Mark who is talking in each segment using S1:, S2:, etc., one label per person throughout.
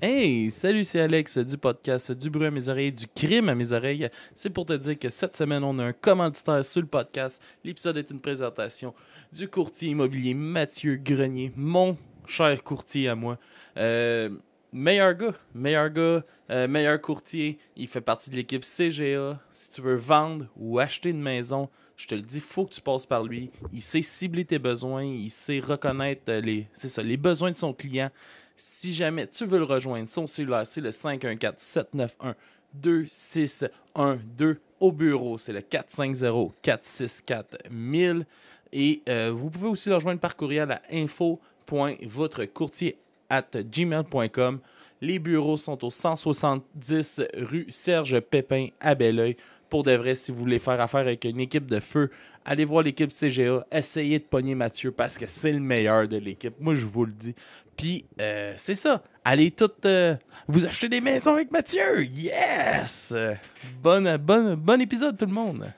S1: Hey, salut, c'est Alex du podcast Du bruit à mes oreilles, du crime à mes oreilles. C'est pour te dire que cette semaine, on a un commanditaire sur le podcast. L'épisode est une présentation du courtier immobilier Mathieu Grenier, mon cher courtier à moi. Euh, meilleur gars, meilleur courtier. Il fait partie de l'équipe CGA. Si tu veux vendre ou acheter une maison, je te le dis, faut que tu passes par lui. Il sait cibler tes besoins, il sait reconnaître les besoins de son client. Si jamais tu veux le rejoindre, son cellulaire, c'est le 514-791-2612. Au bureau, c'est le 450-464-1000. Et vous pouvez aussi le rejoindre par courriel à info.votrecourtier@gmail.com. Les bureaux sont au 170 rue Serge Pépin à Belleuil. Pour de vrai, si vous voulez faire affaire avec une équipe de feu, allez voir l'équipe CGA. Essayez de pogner Mathieu parce que c'est le meilleur de l'équipe. Moi, je vous le dis. Puis, c'est ça. Allez toutes vous acheter des maisons avec Mathieu. Yes! Bon épisode, tout le monde.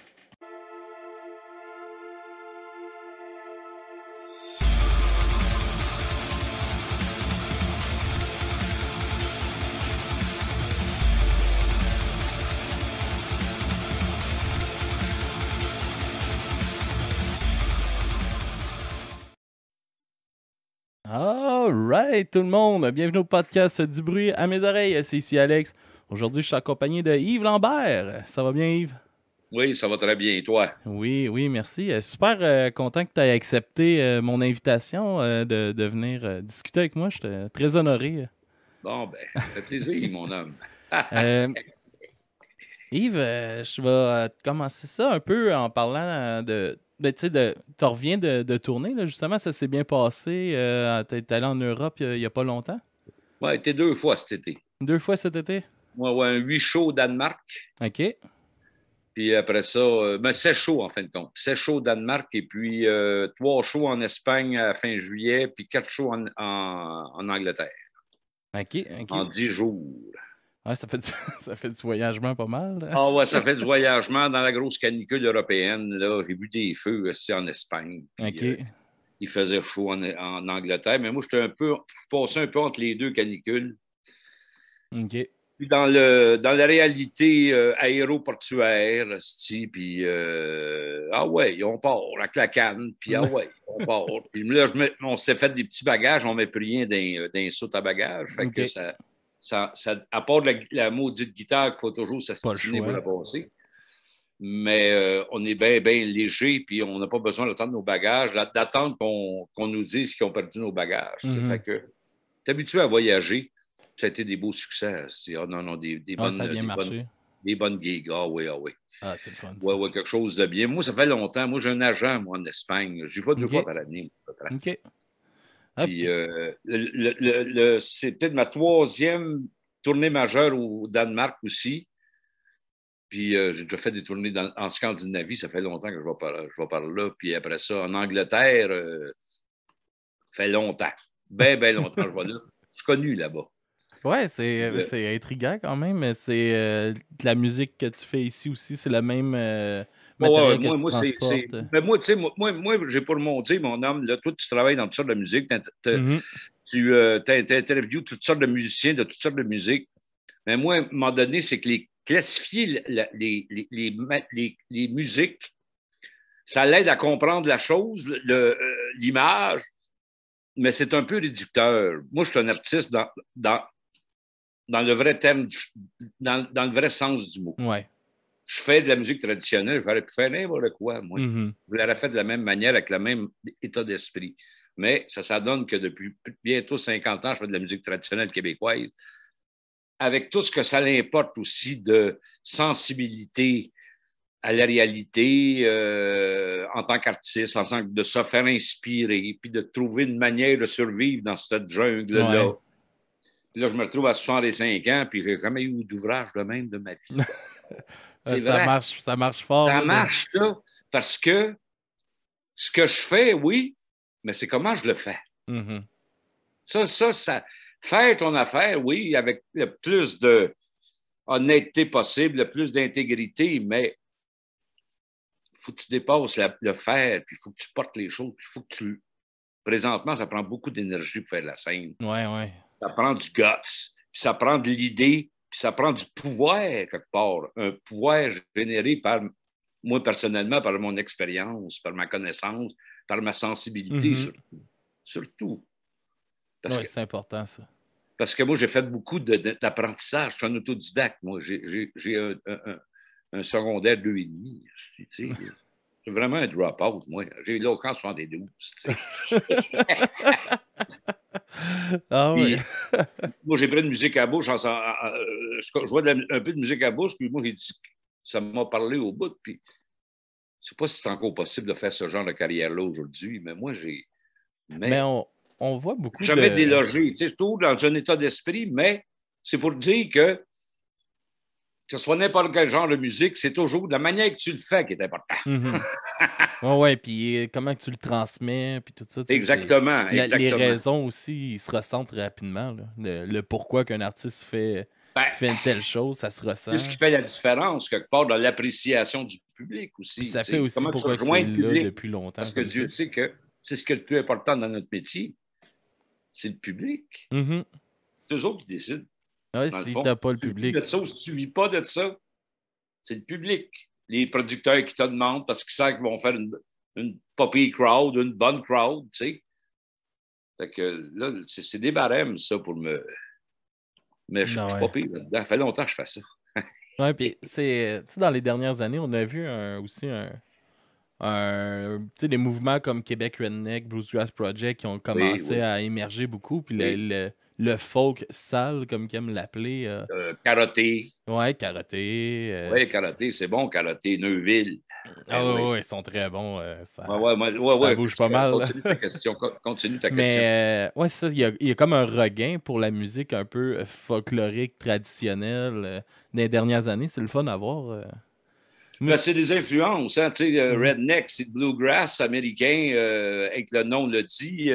S1: All right, tout le monde. Bienvenue au podcast Du bruit à mes oreilles. C'est ici Alex. Aujourd'hui, je suis accompagné de Yves Lambert. Ça va bien, Yves?
S2: Oui, ça va très bien. Et toi?
S1: Oui, oui, merci. Super content que tu aies accepté mon invitation de venir discuter avec moi. Je suis très honoré.
S2: Bon, ben, ça fait plaisir, mon homme.
S1: Euh, Yves, je vais commencer ça un peu en parlant ben, tu sais, tu reviens de tourner, là, justement, ça s'est bien passé. T'es allé en Europe il y a pas longtemps?
S2: Ouais, été 2 fois cet été.
S1: 2 fois cet été?
S2: Moi, ouais, un 8 shows au Danemark.
S1: OK.
S2: Puis après ça, 7 shows en fin de compte. 7 shows au Danemark et puis 3 shows en Espagne à fin juillet, puis 4 shows en Angleterre
S1: OK,
S2: en
S1: OK.
S2: 10 jours.
S1: Ouais, ça fait ça fait du voyagement pas mal, là.
S2: Ah ouais, ça fait du voyagement dans la grosse canicule européenne. Là. J'ai vu des feux aussi en Espagne. Puis
S1: OK,
S2: il faisait chaud en Angleterre. Mais moi, je passais un peu entre les deux canicules.
S1: OK.
S2: Puis dans la réalité aéroportuaire, puis ah ouais, on part avec la canne, puis ah ouais, on part. Puis là, on s'est fait des petits bagages, on ne met plus rien dans soute à bagages. Fait que
S1: OK.
S2: à part de la maudite guitare qu'il faut toujours
S1: Pas le
S2: s'astiner pour
S1: choix.
S2: la passer. Mais on est bien, bien léger, puis on n'a pas besoin d'attendre nos bagages, d'attendre qu'on nous dise qu'ils ont perdu nos bagages. Fait
S1: Mhm.
S2: que t'es habitué à voyager. Ça a été des beaux succès. Ah, non, non,
S1: Ah, ça a bien marché.
S2: des bonnes gigs. Ah oui, ah oui.
S1: Ah, c'est le fun,
S2: Ouais,
S1: ça.
S2: ouais, quelque chose de bien. Moi, ça fait longtemps. Moi, j'ai un agent, moi, en Espagne. J'y vais 2 fois
S1: OK.
S2: par année, à peu près.
S1: OK. Hop.
S2: Puis, c'est peut-être ma troisième tournée majeure au Danemark aussi. Puis, j'ai déjà fait des tournées en Scandinavie. Ça fait longtemps que je vais par là. Puis après ça, en Angleterre, ça fait longtemps. Bien, bien longtemps que je vais là. Je suis connu là-bas.
S1: Ouais,
S2: Puis,
S1: c'est intriguant quand même. Mais c'est de la musique que tu fais ici aussi, c'est le même
S2: ouais, ouais,
S1: matériel que
S2: moi,
S1: tu
S2: moi
S1: transportes.
S2: mais moi, tu sais, moi, j'ai pas remonté, mon homme. Là, toi, tu travailles dans toutes sortes de musique.
S1: Mhm.
S2: Tu interviews toutes sortes de musiciens de toutes sortes de musiques. Mais moi, à un moment donné, c'est que classifier les musiques, ça l'aide à comprendre la chose, l'image, mais c'est un peu réducteur. Moi, je suis un artiste dans le vrai terme, dans le vrai sens du mot.
S1: Ouais.
S2: Je fais de la musique traditionnelle, j'aurais pu faire n'importe quoi, moi.
S1: Mhm.
S2: Je l'aurais fait de la même manière, avec le même état d'esprit. Mais ça donne que depuis bientôt 50 ans, je fais de la musique traditionnelle québécoise, avec tout ce que ça importe aussi de sensibilité à la réalité en tant qu'artiste, en tant que de se faire inspirer, puis de trouver une manière de survivre dans cette jungle-là.
S1: Ouais.
S2: Puis là, je me retrouve à 65 ans, puis j'ai jamais eu d'ouvrage de même de ma vie. C'est vrai.
S1: Ça marche fort,
S2: Ça
S1: là.
S2: marche, là, parce que ce que je fais, oui, mais c'est comment je le fais.
S1: Mhm.
S2: Faire ton affaire, oui, avec le plus de honnêteté possible, le plus d'intégrité, mais il faut que tu dépasses le faire, puis il faut que tu portes les choses, puis il faut que tu. Présentement, ça prend beaucoup d'énergie pour faire de la scène.
S1: Ouais, ouais.
S2: Ça prend du guts. puis ça prend de l'idée, puis ça prend du pouvoir, quelque part. Un pouvoir généré par moi, personnellement, par mon expérience, par ma connaissance, par ma sensibilité, surtout.
S1: Oui, c'est important, ça.
S2: Parce que moi, j'ai fait beaucoup d'apprentissage. Je suis un autodidacte, moi. J'ai un secondaire 2,5. Tu sais. C'est vraiment un drop-out, moi. J'ai eu l'aucun 72. Tu sais.
S1: Ah oui.
S2: Puis, moi, j'ai pris de musique à bouche. Je vois un peu de musique à bouche, puis moi, ça m'a parlé au bout. Puis, je ne sais pas si c'est encore possible de faire ce genre de carrière-là aujourd'hui, mais moi,
S1: Mais
S2: Mais
S1: on voit beaucoup
S2: jamais
S1: de.
S2: délogé. Tu sais, toujours dans un état d'esprit, mais c'est pour dire que ce soit n'importe quel genre de musique, c'est toujours la manière que tu le fais qui est importante.
S1: Ouais, puis comment tu le transmets, puis tout ça.
S2: Exactement,
S1: Les
S2: exactement.
S1: raisons aussi, ils se ressentent rapidement. Là. Le pourquoi qu'un artiste
S2: Ben,
S1: fait une telle chose, ça se
S2: c'est ce
S1: ressent.
S2: qui fait la différence, quelque part, dans l'appréciation du public
S1: Puis
S2: aussi.
S1: ça fait aussi
S2: Comment tu
S1: pourquoi tu
S2: rejoins
S1: es
S2: le
S1: là
S2: public.
S1: depuis longtemps
S2: Parce que
S1: comme ça.
S2: Dieu sait que c'est ce qui est le plus important dans notre métier, c'est le public. C'est eux autres qui décident,
S1: Ouais,
S2: dans le
S1: si
S2: fond.
S1: t'as pas le
S2: Si tu vis
S1: public.
S2: de ça ou si tu ne vis pas de ça, c'est le public. Les producteurs qui te demandent parce qu'ils savent qu'ils vont faire une poppy crowd, une bonne crowd, tu sais. Fait que là, c'est des barèmes, ça, pour me. Mais je
S1: Non,
S2: suis pas
S1: ouais.
S2: pire là-dedans. Ça fait longtemps que je fais ça.
S1: Ouais, puis c'est. Tu sais, dans les dernières années, on a vu aussi tu sais, des mouvements comme Québec Redneck, Bluegrass Project qui ont
S2: Oui,
S1: commencé
S2: oui,
S1: à émerger beaucoup. Puis
S2: oui.
S1: le folk sale, comme ils aiment l'appeler.
S2: Karaté.
S1: Ouais, karaté.
S2: Oui, karaté, c'est bon, karaté. Neuville.
S1: Ah
S2: Ben
S1: ouais,
S2: oui.
S1: ouais, ils sont très bons.
S2: Ouais, ouais, ouais,
S1: Ça
S2: ouais.
S1: bouge pas mal.
S2: Continue ta question. Continue ta question.
S1: Mais ouais, c'est ça, il y a comme un regain pour la musique un peu folklorique, traditionnelle dans les dernières années. C'est le fun à voir. Moi,
S2: Ben, c'est des influences. Hein, tu sais,
S1: Mhm.
S2: Redneck, c'est le bluegrass américain, avec le nom le dit.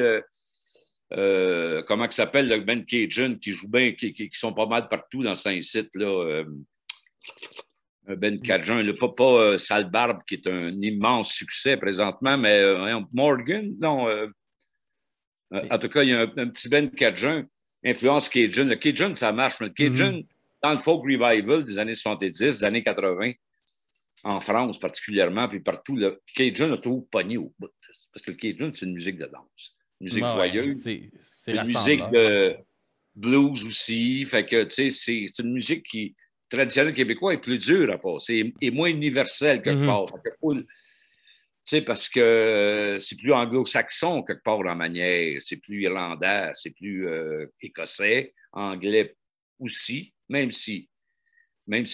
S2: Comment il s'appelle, le Ben Cajun, qui joue bien, qui sont pas mal partout dans Saint-Cite, là. Ben Cajun, le papa Sale Barbe, qui est un immense succès présentement, mais Morgan, non. En tout cas, il y a un petit Ben Cajun, influence Cajun. Le Cajun, ça marche, mais le
S1: Mhm.
S2: Cajun, dans le folk revival des années 70, des années 80, en France particulièrement, puis partout, le Cajun a toujours pogné au bout. Parce que le Cajun, c'est une musique de danse, une musique
S1: Ouais, ouais,
S2: joyeuse,
S1: c'est
S2: une musique
S1: rassembleur.
S2: de blues aussi. Fait que, tu sais, c'est une musique qui, traditionnelle québécoise, est plus dure à passer et moins universelle quelque
S1: Mhm.
S2: part. Fait que, tu sais, parce que c'est plus anglo-saxon quelque part en manière, c'est plus irlandais, c'est plus écossais, anglais aussi, même si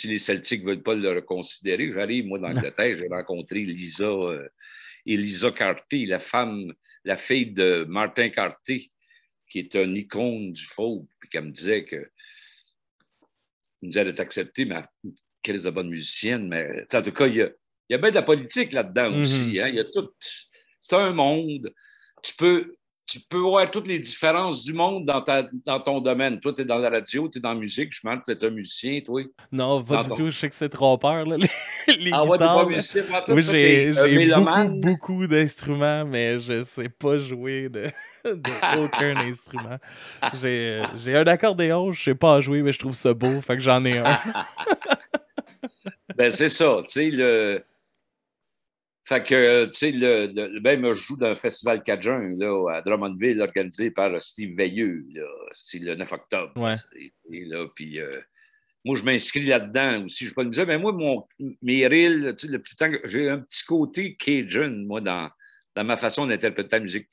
S2: les Celtiques ne veulent pas le reconsidérer. J'arrive, moi, d'Angleterre, j'ai rencontré Elisa Carty, la fille de Martin Carty, qui est une icône du folk, puis qu'elle me disait d'être acceptée, mais quelle est de bonne musicienne. Mais en tout cas, il y a bien de la politique là-dedans
S1: Mhm.
S2: aussi. Hein? Il y a tout. C'est un monde. Tu peux, tu peux voir toutes les différences du monde dans ton domaine. Toi, tu es dans la radio, tu es dans la musique. Je me demande, tu es un musicien, toi.
S1: Non, pas
S2: Dans
S1: du
S2: ton...
S1: tout. Je sais que c'est trompeur, là, les
S2: Ah ouais, t'es pas
S1: guitares. Là.
S2: musicien,
S1: Oui,
S2: toi, t'es un
S1: j'ai
S2: mélomane.
S1: beaucoup d'instruments, mais je sais pas jouer de aucun instrument. J'ai un accordéon, je sais pas jouer, mais je trouve ça beau, fait que j'en ai un.
S2: Ben, c'est ça, tu sais, Fait que, tu sais, même je joue dans un festival Cajun là, à Drummondville, organisé par Steve Veilleux. Là, c'est le 9 octobre.
S1: Ouais.
S2: Là, puis, moi, je m'inscris là-dedans aussi. Je peux me dire, mais moi, mes reels, tu sais, le plus temps, j'ai un petit côté Cajun, moi, dans ma façon d'interpréter la musique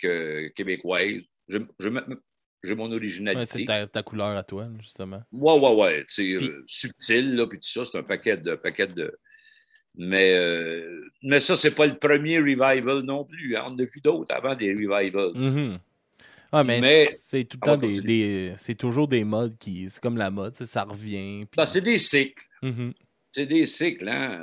S2: québécoise. J'ai mon
S1: Ouais, c'est
S2: originalité.
S1: ta couleur à toi, justement.
S2: Ouais, ouais, ouais. Tu sais,
S1: Puis,
S2: subtil, là, puis tout ça, c'est un paquet de. Mais ça, c'est pas le premier revival non plus. Hein. On a vu d'autres avant des revivals.
S1: mhm. Ah, mais
S2: Mais
S1: c'est tout le
S2: on va
S1: temps
S2: continuer.
S1: c'est toujours des modes qui, c'est comme la mode, tu sais, ça revient,
S2: Ben,
S1: puis.
S2: c'est des cycles.
S1: Mhm.
S2: C'est des cycles. Hein?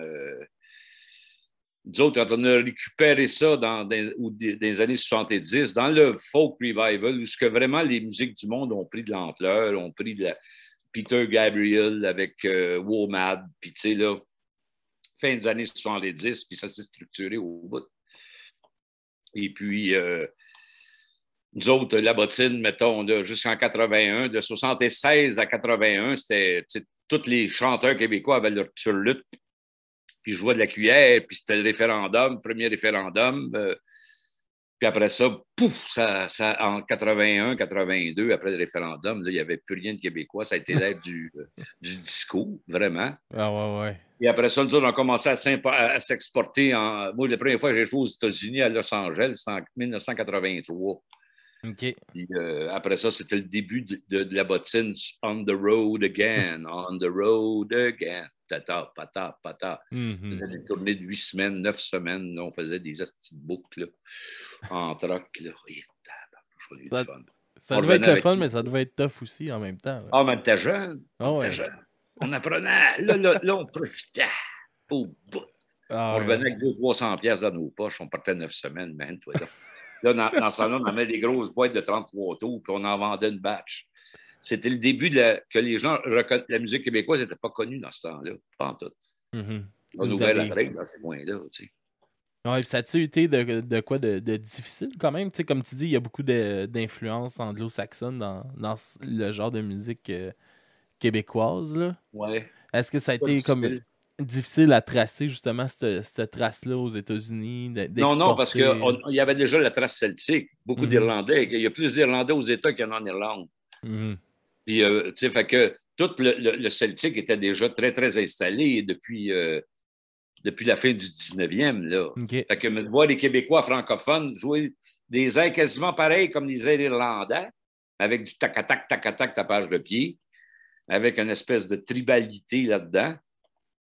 S2: Nous autres, quand on a récupéré ça des années 70, dans le folk revival, où ce que vraiment les musiques du monde ont pris de l'ampleur, ont pris de la Peter Gabriel avec WOMAD, puis tu sais, là, fin des années 70, puis ça s'est structuré au bout. Et puis, Nous autres, la bottine, mettons, jusqu'en 81, de 76 à 81, c'était tous les chanteurs québécois avaient leur sur lutte, puis jouaient de la cuillère, puis c'était le référendum, premier référendum. Puis après ça, pouf, en 81, 82, après le référendum, là, il n'y avait plus rien de québécois. Ça a été l'ère du disco, vraiment.
S1: Ah ouais, ouais.
S2: Et après ça, nous autres, on a commencé à s'exporter. Moi, la première fois que j'ai joué aux États-Unis, à Los Angeles, c'est en 1983.
S1: OK.
S2: Puis, après ça, c'était le début de la bottine On the Road Again, On the Road Again. Tata, pata, pata. On faisait des tournées de 8 semaines, 9 semaines. Là, on faisait des petites boucles là, en troc. Là.
S1: Ça devait être le fun, mais ça devait être tough aussi en même temps. Là.
S2: Ah, mais t'es jeune.
S1: Oh, ouais.
S2: Jeune. On apprenait. Là, on profitait. Au bout. On revenait avec 200-300$ dans nos poches. On partait 9 semaines, man. Toi, là, dans ce temps-là, on avait des grosses boîtes de 33 tours, puis on en vendait une batch. C'était le début que les gens reconnaissent. La musique québécoise n'était pas connue dans ce temps-là. Pas en tout. On a ouvert la règle dans ces coins-là. Tu sais.
S1: Ouais, puis ça a-tu été de quoi de difficile quand même? Tu sais, comme tu dis, il y a beaucoup d'influences anglo-saxonnes dans le genre de musique québécoise. Là.
S2: Ouais.
S1: Est-ce que ça a été comme difficile à tracer justement cette trace-là aux États-Unis?
S2: Non, parce qu'il y avait déjà la trace celtique. Beaucoup d'Irlandais. Il y a plus d'Irlandais aux États qu'il y en a en Irlande. Puis, tu sais, fait que tout le celtique était déjà très, très installé depuis la fin du 19e. Là.
S1: Okay.
S2: Fait que voir les Québécois francophones jouer des airs quasiment pareils comme les airs irlandais, avec du tac-tac, tac-tac, tapage de pied, avec une espèce de tribalité là-dedans,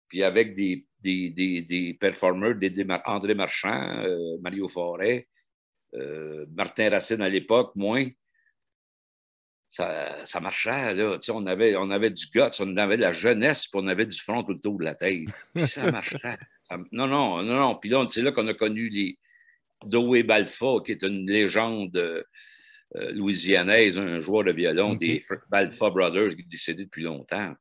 S2: puis avec des performeurs, André Marchand, Mario Forêt, Martin Racine à l'époque, moins. Ça marchait, là. On avait du guts, on avait de la jeunesse, puis on avait du front tout le tour de la tête. Puis ça marchait. Non. Puis là, c'est là qu'on a connu les Doé Balfa, qui est une légende louisianaise, un joueur de violon des Balfa Brothers, qui est décédé depuis longtemps.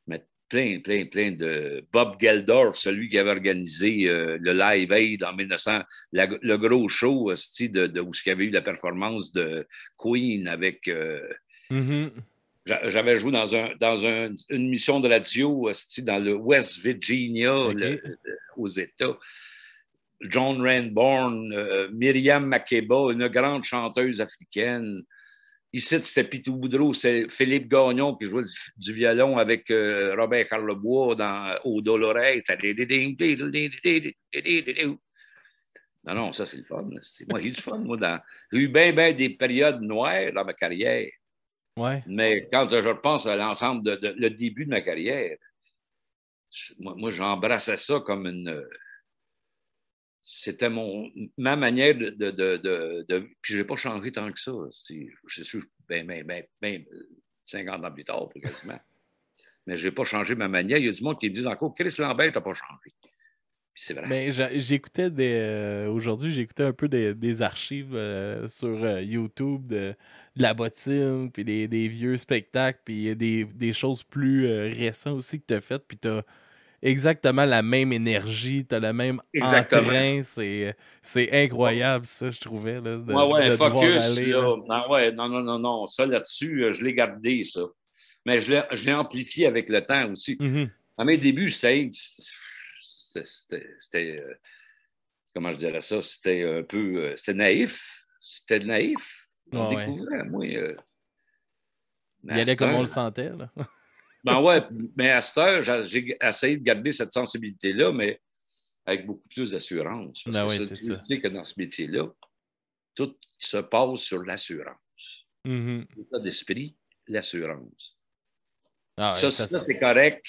S2: Mais plein de... Bob Geldorf, celui qui avait organisé le Live Aid en 1900, le gros show où il y avait eu la performance de Queen avec... J'avais joué dans une mission de radio dans le West Virginia, aux États. John Renborn, Myriam Makeba, une grande chanteuse africaine. Ici, c'était Pitou Boudreau, c'était Philippe Gagnon qui jouait du violon avec Robert Carlebois au Doloré. Non, ça, c'est le fun. Moi, j'ai eu du fun. J'ai eu bien des périodes noires dans ma carrière.
S1: Ouais.
S2: Mais quand je repense à l'ensemble le début de ma carrière, moi j'embrassais ça comme une... C'était ma manière puis je n'ai pas changé tant que ça. Je suis bien 50 ans plus tard, quasiment. Mais je n'ai pas changé ma manière. Il y a du monde qui me dit encore, Chris Lambert, tu n'as pas changé. C'est vrai.
S1: Mais j'écoutais aujourd'hui, j'écoutais un peu des archives sur YouTube de la bottine, puis des vieux spectacles, puis des choses plus récentes aussi que tu as faites, puis tu as exactement la même énergie, tu as le même entrain, c'est incroyable ça, je trouvais. Là,
S2: de focus, aller, là. Non, ça là-dessus, je l'ai gardé, ça. Mais je l'ai amplifié avec le temps aussi. À mes débuts, c'était comment je dirais ça, c'était un peu, c'était naïf. On découvrait, moi.
S1: Il y allait comme on le sentait, là.
S2: Ben ouais, mais à cette heure, j'ai essayé de garder cette sensibilité-là, mais avec beaucoup plus d'assurance. Parce que tu sais que dans ce métier-là, tout se passe sur l'assurance. L'état d'esprit, l'assurance. Ça, c'est correct.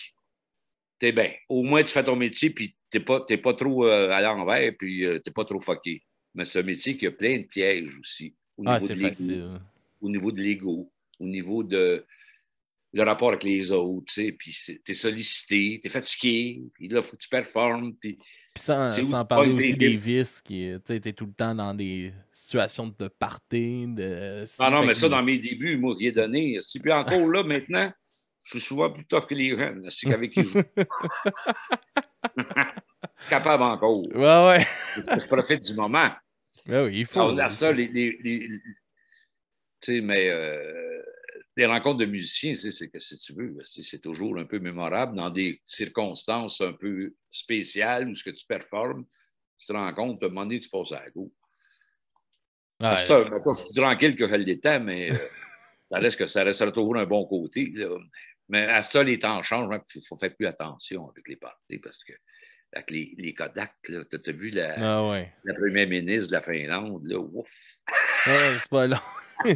S2: T'es bien. Au moins, tu fais ton métier, puis t'es pas trop à l'envers, puis t'es pas trop fucké. Mais c'est un métier qui a plein de pièges aussi. Au niveau de l'ego, au niveau de le rapport avec les autres, tu sais, puis t'es sollicité, t'es fatigué, puis là, il faut que tu performes, puis
S1: sans parler aussi des vices, tu sais, t'es tout le temps dans des situations de party,
S2: non, mais ça, dans mes débuts, moi, qui ai donné, puis encore là, maintenant, je suis souvent plus tough que les jeunes, c'est qu'avec qui je joue. Capable encore.
S1: Ouais.
S2: Je profite du moment.
S1: Ben oui, il faut.
S2: Alors, là, ça, sais, mais les rencontres de musiciens, c'est que si tu veux, c'est toujours un peu mémorable dans des circonstances un peu spéciales où ce que tu performes, tu te rends compte, à un moment donné, tu passes à la go. À cette
S1: Ouais.
S2: heure, je suis plus tranquille que je l'étais, mais ça restera toujours un bon côté. Là. Mais à ça, les temps changent. Il faut faire plus attention avec les parties parce que avec les Kodak, tu as vu
S1: Ah ouais.
S2: la première ministre de la Finlande, là, ouf!
S1: Ah, c'est pas long.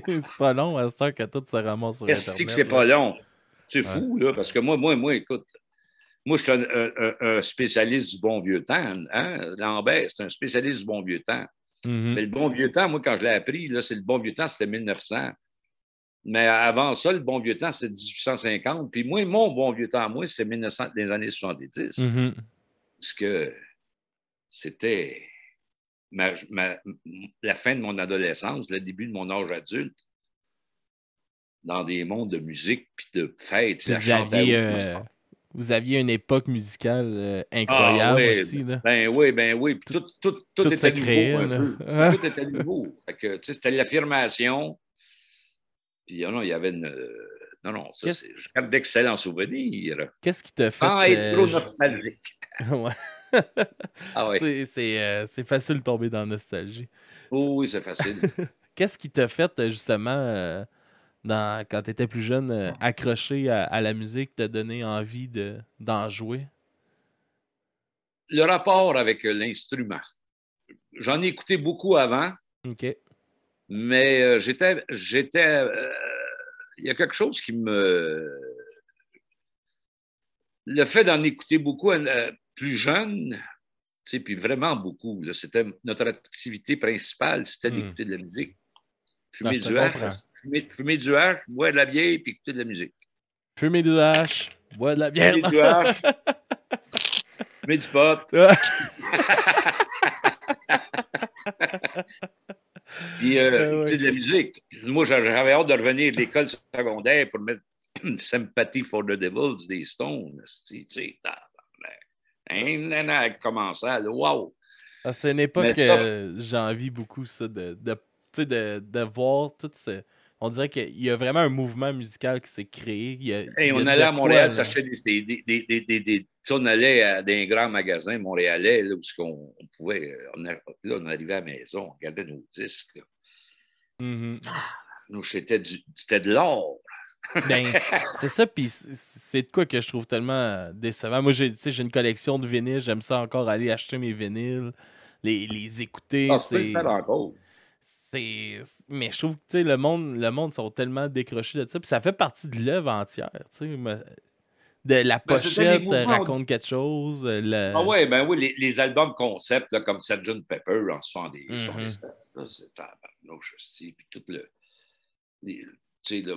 S1: C'est pas long à cette heure que tout se ramasse sur
S2: Qu'est-ce que
S1: Internet,
S2: c'est
S1: là.
S2: pas long? C'est
S1: Ouais.
S2: fou, là, parce que moi, écoute, moi, je suis un spécialiste du bon vieux temps. Hein? Lambert, c'est un spécialiste du bon vieux temps.
S1: Mhm.
S2: Mais le bon vieux temps, moi, quand je l'ai appris, là, c'est le bon vieux temps, c'était 1900. Mais avant ça, le bon vieux temps, c'était 1850. Puis moi, mon bon vieux temps, moi, c'est 1900, les années 70.
S1: Mhm.
S2: Parce que c'était la fin de mon adolescence, le début de mon âge adulte, dans des mondes de musique puis de fêtes.
S1: Puis
S2: La chante à haut.
S1: vous aviez une époque musicale
S2: Ah
S1: incroyable
S2: oui,
S1: aussi, là.
S2: ben oui. Puis
S1: Tout,
S2: tout
S1: tout se
S2: était nouveau
S1: créait,
S2: un
S1: là.
S2: peu. Tout était nouveau. Fait que, tu sais, c'était l'affirmation. Puis non, il y avait une. Non, non, ça,
S1: Qu'est-ce,
S2: je garde d'excellents souvenirs.
S1: qu'est-ce qui t'a fait...
S2: Sans être trop nostalgique.
S1: Ouais.
S2: Ah oui.
S1: C'est facile de tomber dans la nostalgie.
S2: Oh, oui, c'est facile.
S1: Qu'est-ce qui t'a fait, justement, quand tu étais plus jeune, accrocher à la musique, te donner envie d'en jouer?
S2: Le rapport avec l'instrument. J'en ai écouté beaucoup avant,
S1: OK.
S2: mais il y a quelque chose qui me. Le fait d'en écouter beaucoup plus jeune, tu sais, puis vraiment beaucoup, là, c'était notre activité principale, c'était
S1: Hmm.
S2: d'écouter de la musique.
S1: Non,
S2: Fumer
S1: je te
S2: du hache,
S1: comprends.
S2: fumer du hache, boire de la bière, puis écouter de la musique.
S1: Fumer du hache, boire de la bière.
S2: Fumer du hache, fumer du pot, puis écouter
S1: Ouais.
S2: de la musique. Moi, j'avais hâte de revenir de l'école secondaire pour mettre Sympathy for the Devils des Stones. Tu sais, elle commençait à wow.
S1: Ah, c'est une époque
S2: Mais ça,
S1: que j'envie beaucoup, ça, tu sais, de voir tout ce... On dirait qu'il y a vraiment un mouvement musical qui s'est créé.
S2: hey,
S1: Il y a
S2: on allait
S1: de
S2: à
S1: quoi,
S2: Montréal
S1: là.
S2: s'acheter on allait à des grands magasins montréalais là, où on pouvait. Là, on arrivait à la maison, on regardait nos disques. Là.
S1: Mhm.
S2: Nous, c'était de l'or.
S1: Ben, c'est ça, puis c'est de quoi que je trouve tellement décevant. Moi, tu sais, j'ai une collection de vinyles, j'aime ça encore aller acheter mes vinyles, les écouter,
S2: Ah, tu peux le faire encore.
S1: Mais je trouve que, tu sais, le monde sont tellement décrochés de ça, puis ça fait partie de l'œuvre entière, tu sais. De la
S2: Ben, c'était les
S1: pochette
S2: mouvements.
S1: raconte quelque chose,
S2: Ah ouais, ben oui, les albums concept là, comme Sgt. Pepper en 77,
S1: Mhm.
S2: là, c'est tabarnouche aussi. Puis tout le. Tu sais, là,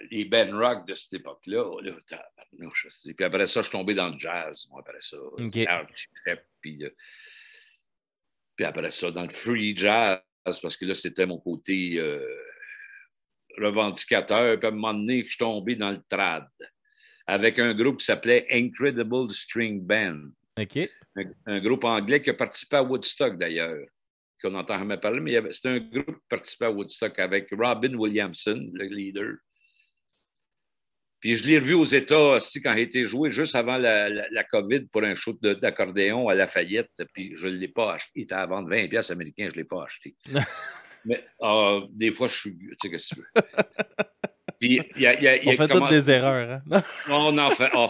S2: les Ben Rock de cette époque-là, là, tabarnouche aussi. Puis après ça, je suis tombé dans le jazz, moi, après ça.
S1: OK.
S2: Puis après ça, dans le free jazz, parce que là, c'était mon côté revendicateur. Puis à un moment donné, je suis tombé dans le trad avec un groupe qui s'appelait Incredible String Band.
S1: OK.
S2: Un groupe anglais qui a participé à Woodstock, d'ailleurs, qu'on n'entend jamais parler, mais c'était un groupe qui participait à Woodstock avec Robin Williamson, le leader. Puis je l'ai revu aux États aussi quand il a été joué juste avant la COVID pour un show d'accordéon à Lafayette. Puis je ne l'ai pas acheté. Il était à vendre 20$ américains, je ne l'ai pas acheté. Mais des fois, je suis. Tu sais, qu'est-ce que tu veux. Puis
S1: On fait toutes des erreurs, hein?
S2: On en fait. On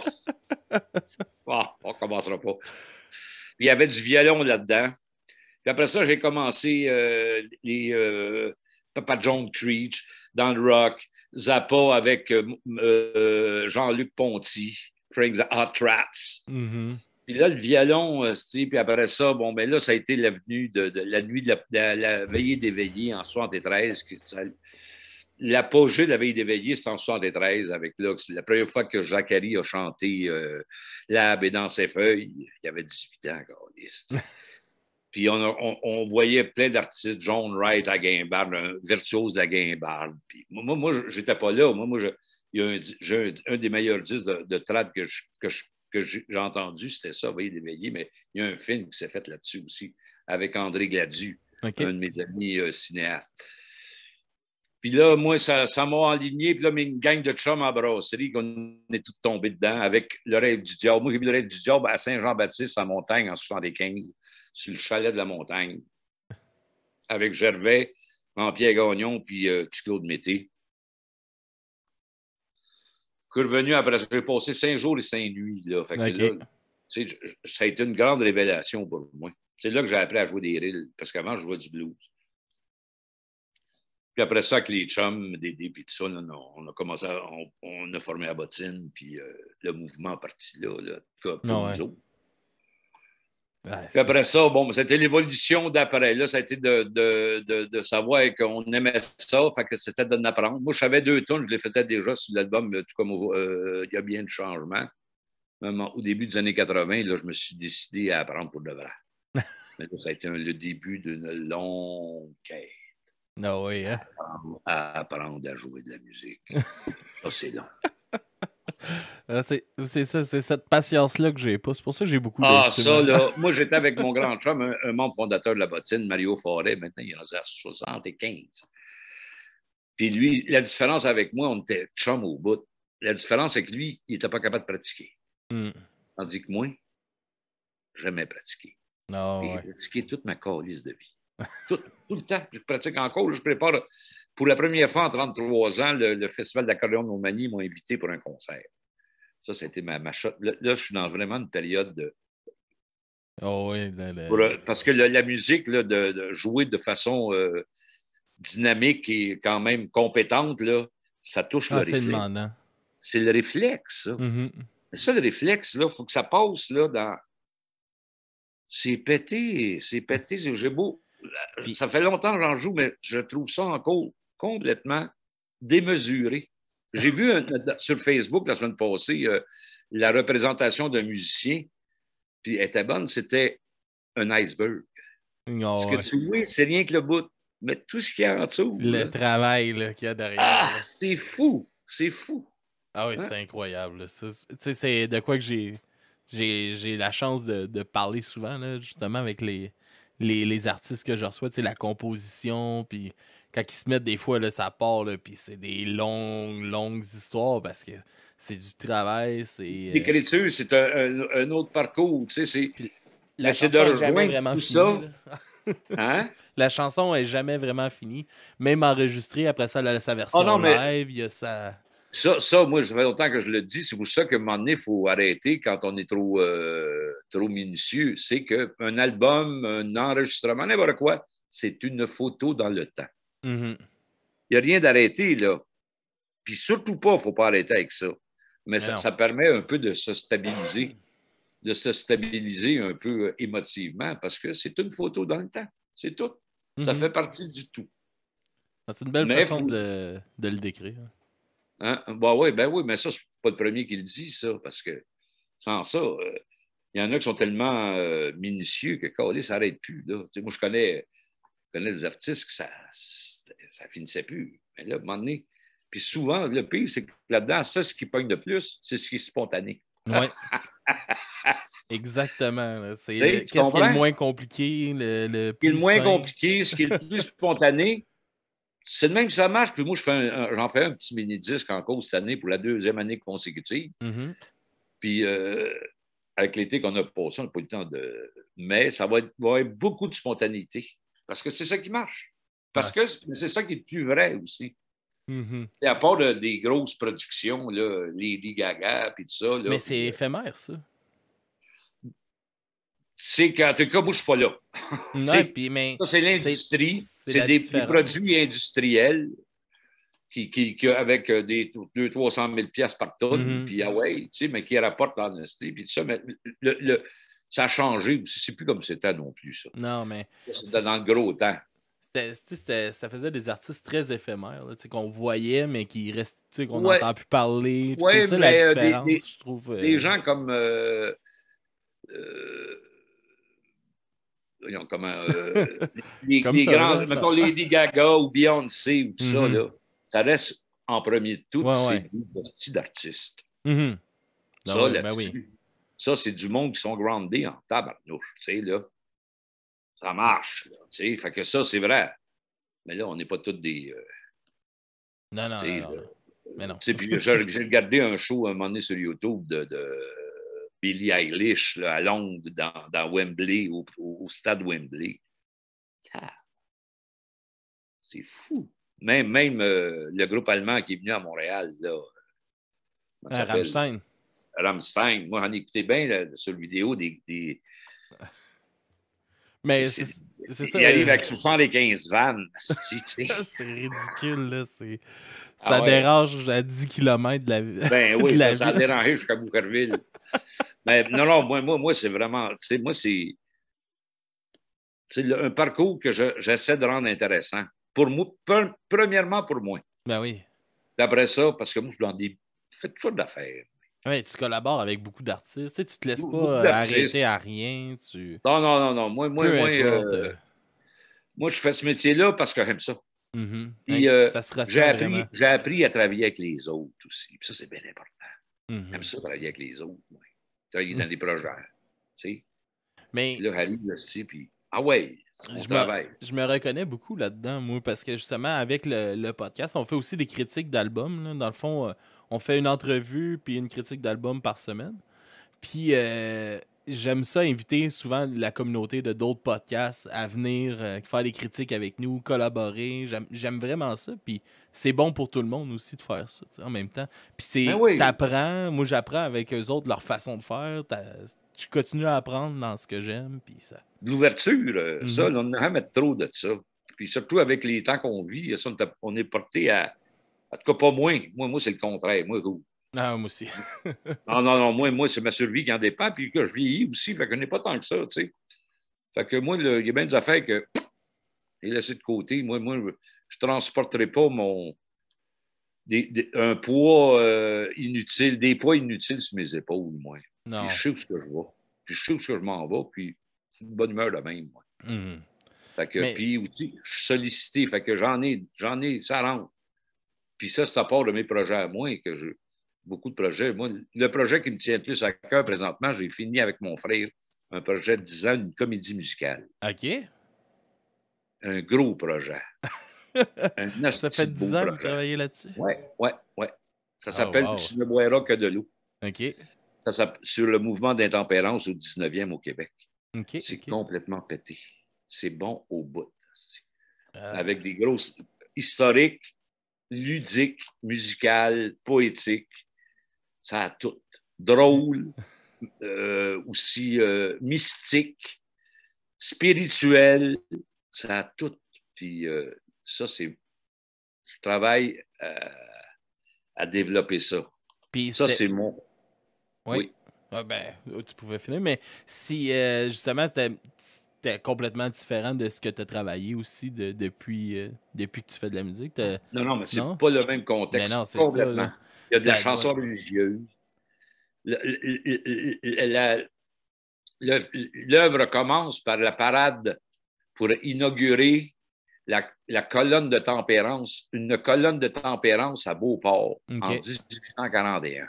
S2: ne commencera pas. Puis il y avait du violon là-dedans. Puis après ça, j'ai commencé les Papa John Creech dans le rock, Zappa avec Jean-Luc Ponty, Frank Hot Rats.
S1: Mhm.
S2: Puis là, le violon, puis après ça, bon, ben là, ça a été l'avenue de la nuit de la veillée d'éveillé en 73. L'apogée de la veille d'éveillé, c'est en 73 avec là. C'est la première fois que Jacques Harry a chanté L'Abe et dans ses feuilles. Il y avait 18 ans, encore. Puis on voyait plein d'artistes, John Wright à guimbarde, un virtuose de la guimbarde. Puis moi j'étais pas là. J'ai un des meilleurs disques de trad que j'ai entendu, c'était ça, Veille d'éveillé, mais il y a un film qui s'est fait là-dessus aussi, avec André Gladu,
S1: OK.
S2: un de mes amis cinéastes. Puis là, moi, ça m'a enligné. Puis là, une gang de chums en brasserie, qu'on est tous tombés dedans avec le rêve du diable. Moi, j'ai vu le rêve du diable à Saint-Jean-Baptiste, en montagne, en 75, sur le chalet de la montagne, avec Gervais, Jean-Pierre Gagnon, puis petit Claude Mété. Je suis revenu après, j'ai passé 5 jours et 5 nuits. Là. Fait que là, ça a été une grande révélation pour moi. C'est là que j'ai appris à jouer des rilles, parce qu'avant, je jouais du blues. Puis après ça, avec les chums, Dédé, puis tout ça, là, on a commencé, on a formé la bottine, puis le mouvement parti là, en tout cas, pour nous autres.
S1: Ouais,
S2: puis après ça, bon, c'était l'évolution d'après. Là, ça a été de savoir qu'on aimait ça, fait que c'était d'en apprendre. Moi, je savais 2 tonnes, je les faisais déjà sur l'album, tout comme il y a bien de changements. Au début des années 80, là, je me suis décidé à apprendre pour de vrai. Mais là, ça a été le début d'une longue quête.
S1: No way, hein?
S2: À apprendre à jouer de la musique. Ça, c'est long.
S1: C'est ça, c'est cette patience-là que j'ai pas. C'est pour ça que j'ai beaucoup
S2: ça,
S1: d'instruments.
S2: là, moi, j'étais avec mon grand chum, un membre fondateur de la bottine, Mario Forêt. Maintenant, il est rendu à 75. Puis lui, la différence avec moi, on était chum au bout. La différence, c'est que lui, il n'était pas capable de pratiquer. Tandis que moi, j'aimais pratiquer. J'ai pratiqué toute ma calice de vie. Tout le temps, je pratique encore. Je prépare pour la première fois en 33 ans, le Festival d'accordéon de Montmagny m'a invité pour un concert. Ça, c'était ma shot. Là, je suis dans vraiment une période de. Parce que la musique, là, de jouer de façon dynamique et quand même compétente, là, ça touche le réflexe.
S1: Demandant.
S2: C'est le réflexe, ça.
S1: Mm-hmm.
S2: Ça, le réflexe, il faut que ça passe là, dans. C'est pété. J'ai beau. Puis, ça fait longtemps que j'en joue, mais je trouve ça encore complètement démesuré. J'ai vu sur Facebook la semaine passée la représentation d'un musicien, puis elle était bonne, c'était un iceberg. Ce que tu vois, c'est rien que le bout, mais tout ce qu'il y a en dessous.
S1: Le travail qu'il y a derrière.
S2: Ah, c'est fou. C'est fou.
S1: Ah oui, c'est incroyable. Tu sais, c'est de quoi que j'ai la chance de parler souvent, là, justement, avec les artistes que je reçois, tu sais, la composition, puis quand ils se mettent des fois, là, ça part, puis c'est des longues histoires parce que c'est du travail, c'est...
S2: L'écriture, c'est un autre parcours, tu sais, c'est...
S1: La chanson n'est jamais vraiment finie.
S2: Hein?
S1: La chanson est jamais vraiment finie. Même enregistrée, après ça, elle a sa version live, il y a sa...
S2: Ça, moi, ça fait longtemps que je le dis. C'est pour ça qu'à un moment donné, il faut arrêter quand on est trop minutieux. C'est qu'un album, un enregistrement, n'importe quoi, c'est une photo dans le temps.
S1: Mm-hmm.
S2: Il n'y a rien d'arrêté, là. Puis surtout pas, il ne faut pas arrêter avec ça. Mais ça permet un peu de se stabiliser un peu émotivement, parce que c'est une photo dans le temps. C'est tout. Mm-hmm. Ça fait partie du tout.
S1: C'est une belle façon de le décrire.
S2: Hein? Ben oui, mais ça, c'est pas le premier qui le dit, ça, parce que sans ça, il y en a qui sont tellement minutieux que ça n'arrête plus. Là. Moi, je connais des artistes que ça finissait plus. Mais là, à un moment donné, puis souvent, le pire, c'est que là-dedans, ça, ce qui pogne le plus, c'est ce qui est spontané.
S1: Oui. Exactement. Qu'est-ce qui est le moins compliqué, le plus
S2: le moins compliqué, ce qui est le plus spontané. C'est de même que ça marche. Puis moi, j'en fais un petit mini-disque encore cette année pour la 2e année consécutive.
S1: Mm-hmm.
S2: Puis avec l'été qu'on a passé, on n'a pas eu le temps de. Mais ça va être beaucoup de spontanéité. Parce que c'est ça qui marche. Parce que c'est ça qui est le plus vrai aussi.
S1: Mm-hmm.
S2: Et à part des grosses productions, là, Lady Gaga, puis tout ça. Là,
S1: mais c'est éphémère, ça.
S2: C'est qu'en tout cas, moi, je ne suis pas là.
S1: Mais
S2: ça, c'est l'industrie. C'est des produits industriels qui avec des 200-300 000 piastres par tonne, puis mais qui rapportent l'industrie, puis ça, mais ça a changé aussi. C'est plus comme c'était non plus, ça.
S1: Non, mais...
S2: C'était dans le gros temps.
S1: Ça faisait des artistes très éphémères, qu'on voyait, mais qui restent, qu'on n'entend plus parler. C'est ça la différence, je trouve.
S2: Des gens comme... les grands, mettons Lady Gaga ou Beyoncé ou tout ça, là, ça reste en premier de tout, c'est des styles d'artistes.
S1: Mm-hmm.
S2: Ça, ça, c'est du monde qui sont groundés en tabarnouche, tu sais, là. Ça marche, là, tu sais, fait que ça, c'est vrai. Mais là, on n'est pas tous des
S1: Non, non, non,
S2: Tu sais,
S1: non, non. Mais non.
S2: puis j'ai regardé un show un moment donné sur YouTube de Billie Eilish là, à Londres, dans Wembley, au stade Wembley. Ah, c'est fou. Même le groupe allemand qui est venu à Montréal, là, comment ça s'appelle?
S1: Rammstein.
S2: Rammstein. Moi, j'en ai écouté bien là, sur la vidéo
S1: Mais
S2: c'est-
S1: c'est ça.
S2: il arrive avec 75 vannes. Tu sais.
S1: C'est ridicule, là.
S2: Ah
S1: Ça
S2: ouais.
S1: dérange à 10 kilomètres de la,
S2: Ben
S1: de
S2: oui,
S1: la
S2: ça a
S1: ville.
S2: dérangé jusqu'à Boucherville. Mais non, non, moi c'est vraiment. Tu sais, moi, c'est un parcours que j'essaie de rendre intéressant. Pour moi, premièrement pour moi.
S1: Ben oui.
S2: D'après ça, parce que moi, je suis dans des. Je fais toutes sortes d'affaires.
S1: Ouais, tu collabores avec beaucoup d'artistes. Tu sais, tu te laisses pas
S2: Beaucoup
S1: arrêter
S2: d'artistes.
S1: à rien.
S2: Non, non, non, non.
S1: Peu importe.
S2: Moi, je fais ce métier-là parce que j'aime ça.
S1: Hey,
S2: Puis
S1: ça se ressent vraiment.
S2: j'ai appris à travailler avec les autres aussi. Puis ça, c'est bien important. J'aime
S1: Mhm.
S2: ça, travailler avec les autres. Moi. Travailler dans des projets. Tu sais. Puis
S1: Mais
S2: là, arrive là, puis ah ouais, on
S1: je me,
S2: travaille.
S1: je me reconnais beaucoup là-dedans, moi, parce que justement, avec le podcast, on fait aussi des critiques d'albums. Là. Dans le fond, on fait une entrevue puis une critique d'album par semaine. Puis j'aime ça inviter souvent la communauté de d'autres podcasts à venir faire des critiques avec nous, collaborer. J'aime vraiment ça. Puis c'est bon pour tout le monde aussi de faire ça tu sais, en même temps. Puis
S2: Ben oui,
S1: t'apprends, moi j'apprends avec eux autres leur façon de faire. Tu continues à apprendre dans ce que j'aime. Puis ça.
S2: de l'ouverture, ça,
S1: Mhm.
S2: on n'a jamais trop de ça. Puis surtout avec les temps qu'on vit, ça, on est porté à. En tout cas, pas moins. Moi c'est le contraire. Moi,
S1: Ah, moi aussi.
S2: non, non, non, moi, c'est ma survie qui en dépend, puis que je vieillis aussi, fait que je n'ai pas tant que ça, tu sais. Fait que moi, il y a bien des affaires que j'ai laissées de côté. Moi, je ne transporterai pas un poids inutile, des poids inutiles sur mes épaules, moi. Puis je
S1: Non.
S2: sais où ce que je vais. Puis je sais où ce que je m'en vais, puis c'est une bonne humeur de même, moi.
S1: Mhm.
S2: Fait que,
S1: Mais
S2: puis aussi, je suis sollicité, fait que ça rentre. Puis ça à part de mes projets à moi, que j'ai beaucoup de projets. Moi, le projet qui me tient le plus à cœur présentement, j'ai fini avec mon frère un projet de 10 ans, une comédie musicale.
S1: OK.
S2: Un gros projet. Un
S1: Ça
S2: assez
S1: fait
S2: de
S1: 10
S2: beau
S1: ans que vous
S2: projet.
S1: travaillez là-dessus?
S2: Ouais, ouais, ouais. Ça
S1: Oh,
S2: s'appelle
S1: wow.
S2: Tu ne boiras que de l'eau.
S1: OK.
S2: Sur le mouvement d'intempérance au 19e au Québec.
S1: OK,
S2: C'est
S1: OK.
S2: complètement pété. C'est bon au bout.
S1: Ah.
S2: Avec des grosses historiques, ludiques, musicales, poétiques. Ça a tout. Drôle, aussi mystique, spirituel. Ça a tout. Puis ça, c'est. Je travaille à développer ça.
S1: Puis
S2: Ça,
S1: c'était.
S2: c'est mon.
S1: Oui.
S2: Oui.
S1: Ah ben, tu pouvais finir, mais si justement c'était complètement différent de ce que tu as travaillé aussi depuis que tu fais de la musique,
S2: Non, non, mais c'est
S1: non?
S2: pas le même
S1: Mais non,
S2: contexte.
S1: c'est ça,
S2: Complètement.
S1: là.
S2: Il y a des
S1: Ça doit.
S2: chansons religieuses. L'œuvre commence par la parade pour inaugurer la colonne de tempérance, une colonne de tempérance à Beauport en
S1: OK.
S2: 1841,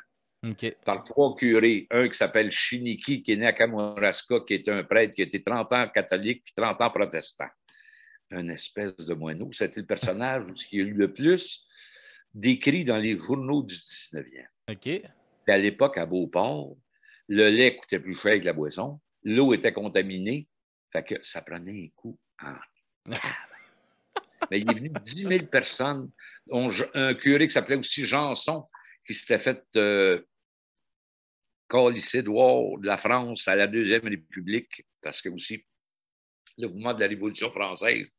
S1: OK.
S2: par trois curés. Un qui s'appelle Chiniki, qui est né à Kamouraska, qui est un prêtre qui a été 30 ans catholique puis 30 ans protestant. Un espèce de moineau. C'était le personnage qui a eu le plus décrit dans les journaux du 19e.
S1: OK.
S2: Puis à l'époque, à Beauport, le lait coûtait plus cher que la boisson. L'eau était contaminée. Fait que ça prenait un coup en mais il est venu 10 000 personnes, dont un curé qui s'appelait aussi Janson, qui s'était fait calisser dehors de la France à la Deuxième République, parce que aussi, le mouvement de la Révolution française,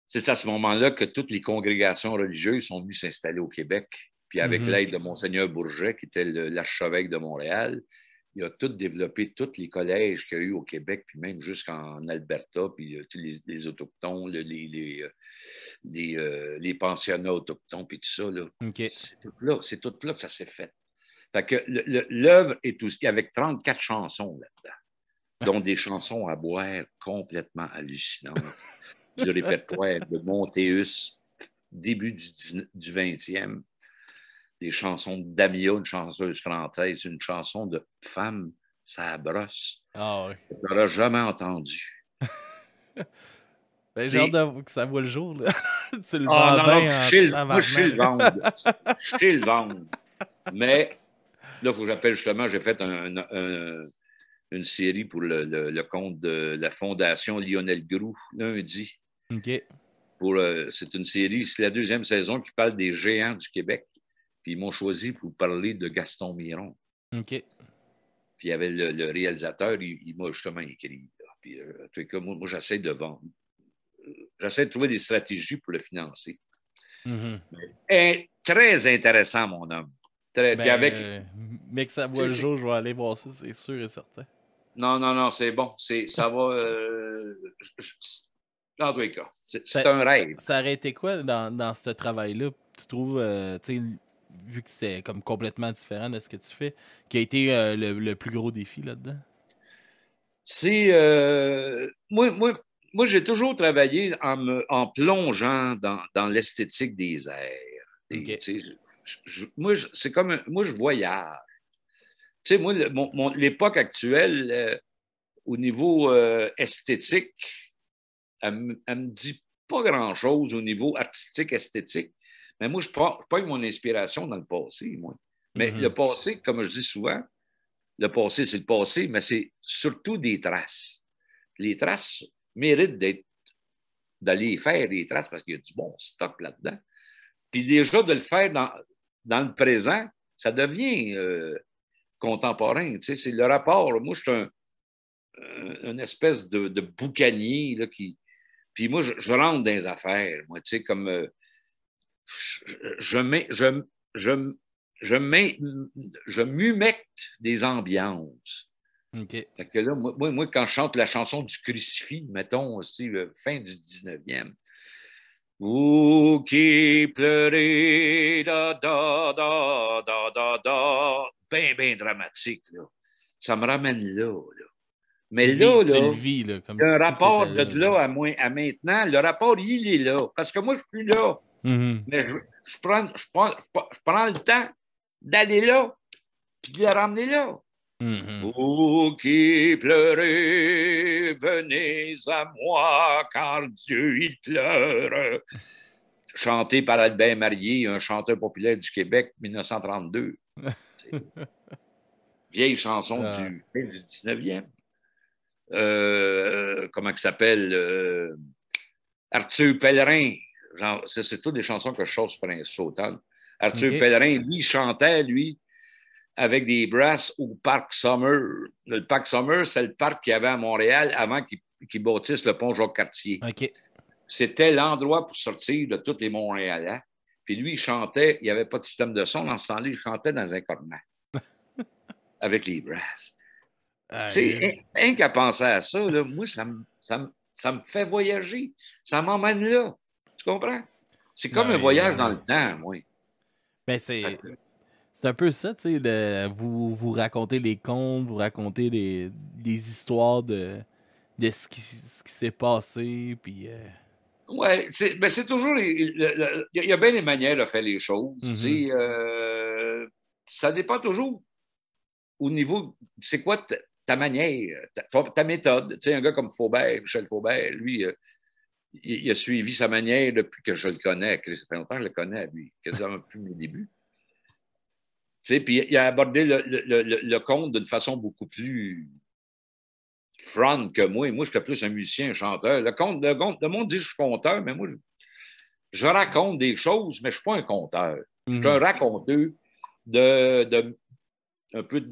S2: c'est à ce moment-là que toutes les congrégations religieuses sont venues s'installer au Québec. Puis avec
S1: Mhm.
S2: l'aide de Monseigneur Bourget, qui était l'archevêque de Montréal, il a tout développé, tous les collèges qu'il y a eu au Québec, puis même jusqu'en Alberta, puis les Autochtones, les pensionnats autochtones, puis tout ça. Là.
S1: OK.
S2: C'est tout là que ça s'est fait. Fait que l'œuvre est aussi avec 34 chansons là-dedans, dont des chansons à boire complètement hallucinantes, du répertoire de Montéus, début du 20e, des chansons de Damia, une chanteuse française, une chanson de femme, ça brosse,
S1: Ah oui.
S2: que tu n'auras jamais entendu.
S1: Ben, j'ai hâte
S2: C'est
S1: que ça voit le jour, là. Tu le
S2: Ah
S1: vends
S2: non, non,
S1: bien en
S2: moi, je sais le
S1: tabarnak.
S2: vendre. Je sais le vendre. Mais là, il faut que j'appelle justement, j'ai fait une série pour le compte de la Fondation Lionel Groux lundi.
S1: OK.
S2: C'est une série, c'est la deuxième saison qui parle des géants du Québec. Puis ils m'ont choisi pour parler de Gaston Miron.
S1: OK.
S2: Puis il y avait le réalisateur, il m'a justement écrit. Là. Puis, en tout cas, moi j'essaie de vendre. J'essaie de trouver des stratégies pour le financer.
S1: Mhm.
S2: Et très intéressant, mon homme. Puis
S1: Ben,
S2: avec.
S1: mais que ça voit le jour, je vais aller voir ça, c'est sûr et certain.
S2: Non, non, non, c'est bon. Ça va. Dans tous les cas, c'est
S1: Ça,
S2: un rêve.
S1: ça aurait été quoi dans ce travail-là, tu trouves, tu sais, vu que c'est comme complètement différent de ce que tu fais, qui a été le plus gros défi là-dedans?
S2: C'est. Moi, j'ai toujours travaillé en plongeant dans l'esthétique des airs.
S1: OK.
S2: C'est comme. Moi, je voyage. Tu sais, moi, l'époque actuelle, au niveau esthétique, elle me dit pas grand-chose au niveau artistique, esthétique. Mais moi, je pas mon inspiration dans le passé, moi. Mais le
S1: Mhm.
S2: passé, comme je dis souvent, le passé, c'est le passé, mais c'est surtout des traces. Les traces méritent d'aller faire des traces parce qu'il y a du bon stock là-dedans. Puis déjà, de le faire dans le présent, ça devient contemporain. Tu sais, c'est le rapport. Là. Moi, je suis une espèce de boucanier là, qui. Puis moi, je rentre dans les affaires. Moi, tu sais, comme je, mets, je, je, mets, je m'humecte des ambiances.
S1: OK.
S2: Fait que là, moi, quand je chante la chanson du crucifix, mettons aussi, fin du 19e, vous qui pleurez, da, da, da, da, da, da, ben dramatique, là. Ça me ramène là, là. Mais là,
S1: Tu le
S2: là,
S1: vis, là, comme
S2: il y a un
S1: si tu
S2: rapport
S1: étais
S2: de
S1: là, là.
S2: là à maintenant. Le rapport, il est là. Parce que moi, je suis plus là.
S1: Mhm.
S2: Mais je prends le temps d'aller là, puis de le ramener là.
S1: Mhm.
S2: Vous qui pleurez, venez à moi, car Dieu, il pleure. Chanté par Albert Marié, un chanteur populaire du Québec, 1932. C'est une vieille chanson
S1: Ah.
S2: du 19e. Comment il s'appelle? Arthur Pellerin. C'est toutes des chansons que je chante sur un sautal. Arthur
S1: OK.
S2: Pellerin, lui, chantait, lui, avec des brasses au Parc Summer. Le Parc Summer, c'est le parc qu'il y avait à Montréal avant qu'ils bâtissent le pont Jacques-Cartier.
S1: OK.
S2: C'était l'endroit pour sortir de tous les Montréalais. Puis lui, il chantait, il n'y avait pas de système de son. Dans ce temps-là, il chantait dans un cornet avec les brasses. Tu
S1: Aïe.
S2: sais, rien qu'à penser à ça, là, moi, ça me fait voyager. Ça m'emmène là. Tu comprends? C'est comme
S1: Non,
S2: un
S1: mais,
S2: voyage dans le temps, moi.
S1: ben c'est un peu ça, tu sais, vous racontez les contes, vous racontez des histoires de ce qui s'est passé, puis...
S2: Oui, c'est toujours. Il y a bien des manières de faire les choses.
S1: Mhm.
S2: Ça dépend toujours au niveau. C'est quoi ta manière, ta méthode. Tu sais, un gars comme Faubert, Michel Faubert, lui, il a suivi sa manière depuis que je le connais. Ça fait longtemps que je le connais, lui, quasiment depuis mes débuts. Tu sais, puis il a abordé le conte d'une façon beaucoup plus front que moi. Moi, j'étais plus un musicien, un chanteur. Le monde dit que je suis conteur, mais moi, je raconte des choses, mais je ne suis pas un conteur. Je suis un
S1: Mhm.
S2: raconteur de un peu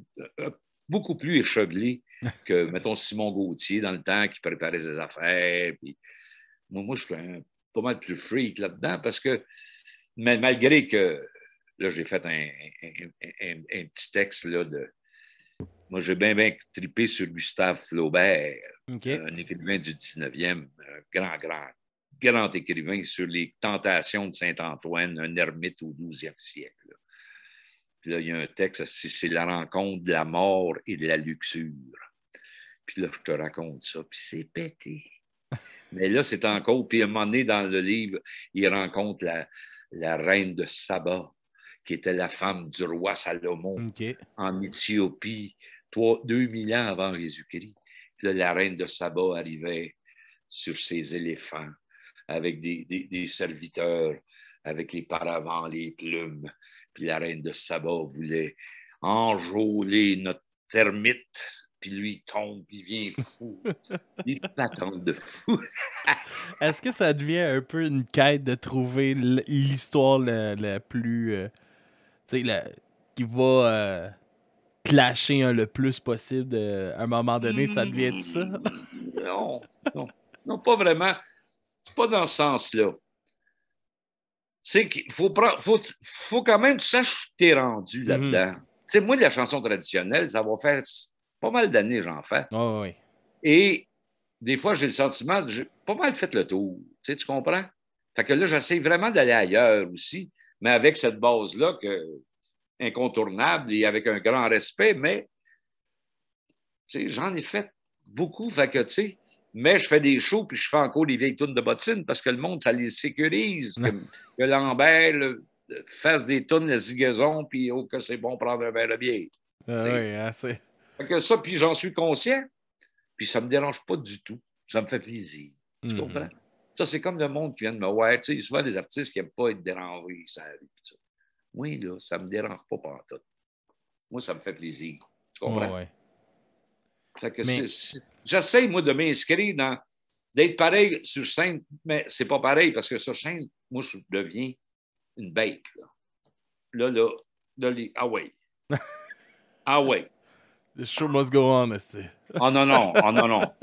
S2: beaucoup plus échevelé que, mettons, Simon Gauthier dans le temps qui préparait ses affaires. Puis, moi, je suis pas mal plus freak là-dedans parce que, mais malgré que là, j'ai fait un petit texte là, de. Moi, j'ai bien trippé sur Gustave Flaubert,
S1: OK.
S2: un écrivain du 19e, un grand écrivain sur les tentations de Saint-Antoine, un ermite au 12e siècle. Là. Puis là, il y a un texte, c'est la rencontre de la mort et de la luxure. Puis là, je te raconte ça, puis c'est pété. Mais là, c'est encore, puis à un moment donné, dans le livre, il rencontre la reine de Saba, qui était la femme du roi Salomon
S1: OK.
S2: en Éthiopie, 2000 ans avant Jésus-Christ. Puis là, la reine de Saba arrivait sur ses éléphants avec des serviteurs, avec les paravents, les plumes. Puis la reine de Saba voulait enjôler notre termite. Puis lui, il tombe, puis il devient fou. Des patentes de fou.
S1: Est-ce que ça devient un peu une quête de trouver l'histoire la plus... tu sais, qui va clasher le plus possible à un moment donné? Ça devient ça?
S2: Non, non, non, pas vraiment. C'est pas dans ce sens-là. C'est qu'il faut quand même que tu saches où t'es rendu
S1: Mhm.
S2: là-dedans. Tu sais, moi, de la chanson traditionnelle, ça va faire pas mal d'années que j'en fais.
S1: Oh, oui.
S2: Et des fois, j'ai le sentiment que j'ai pas mal fait le tour. Tu comprends? Fait que là, j'essaie vraiment d'aller ailleurs aussi, mais avec cette base-là incontournable et avec un grand respect, mais j'en ai fait beaucoup. Fait que, mais je fais des shows puis je fais encore des vieilles tunes de bottines parce que le monde, ça les sécurise. Que Lambert fasse des tunes de zigaison puis oh, que c'est bon prendre un verre de bière.
S1: Oui, assez.
S2: Fait que ça, puis j'en suis conscient. Puis ça ne me dérange pas du tout. Ça me fait plaisir. Tu comprends? Ça, c'est comme le monde qui vient de me voir. Tu sais, souvent des artistes qui n'aiment pas être dérangés, ça arrive. Oui, là, ça ne me dérange pas pantoute. Moi, ça me fait plaisir. Tu comprends?
S1: Ouais.
S2: Fait que
S1: Mais...
S2: j'essaie, moi, de m'inscrire d'être pareil sur scène, mais c'est pas pareil parce que sur scène, moi, je deviens une bête. Là, ah ouais. Ah ouais.
S1: The show must go on, c'est.
S2: Oh non, non. Oh non, non.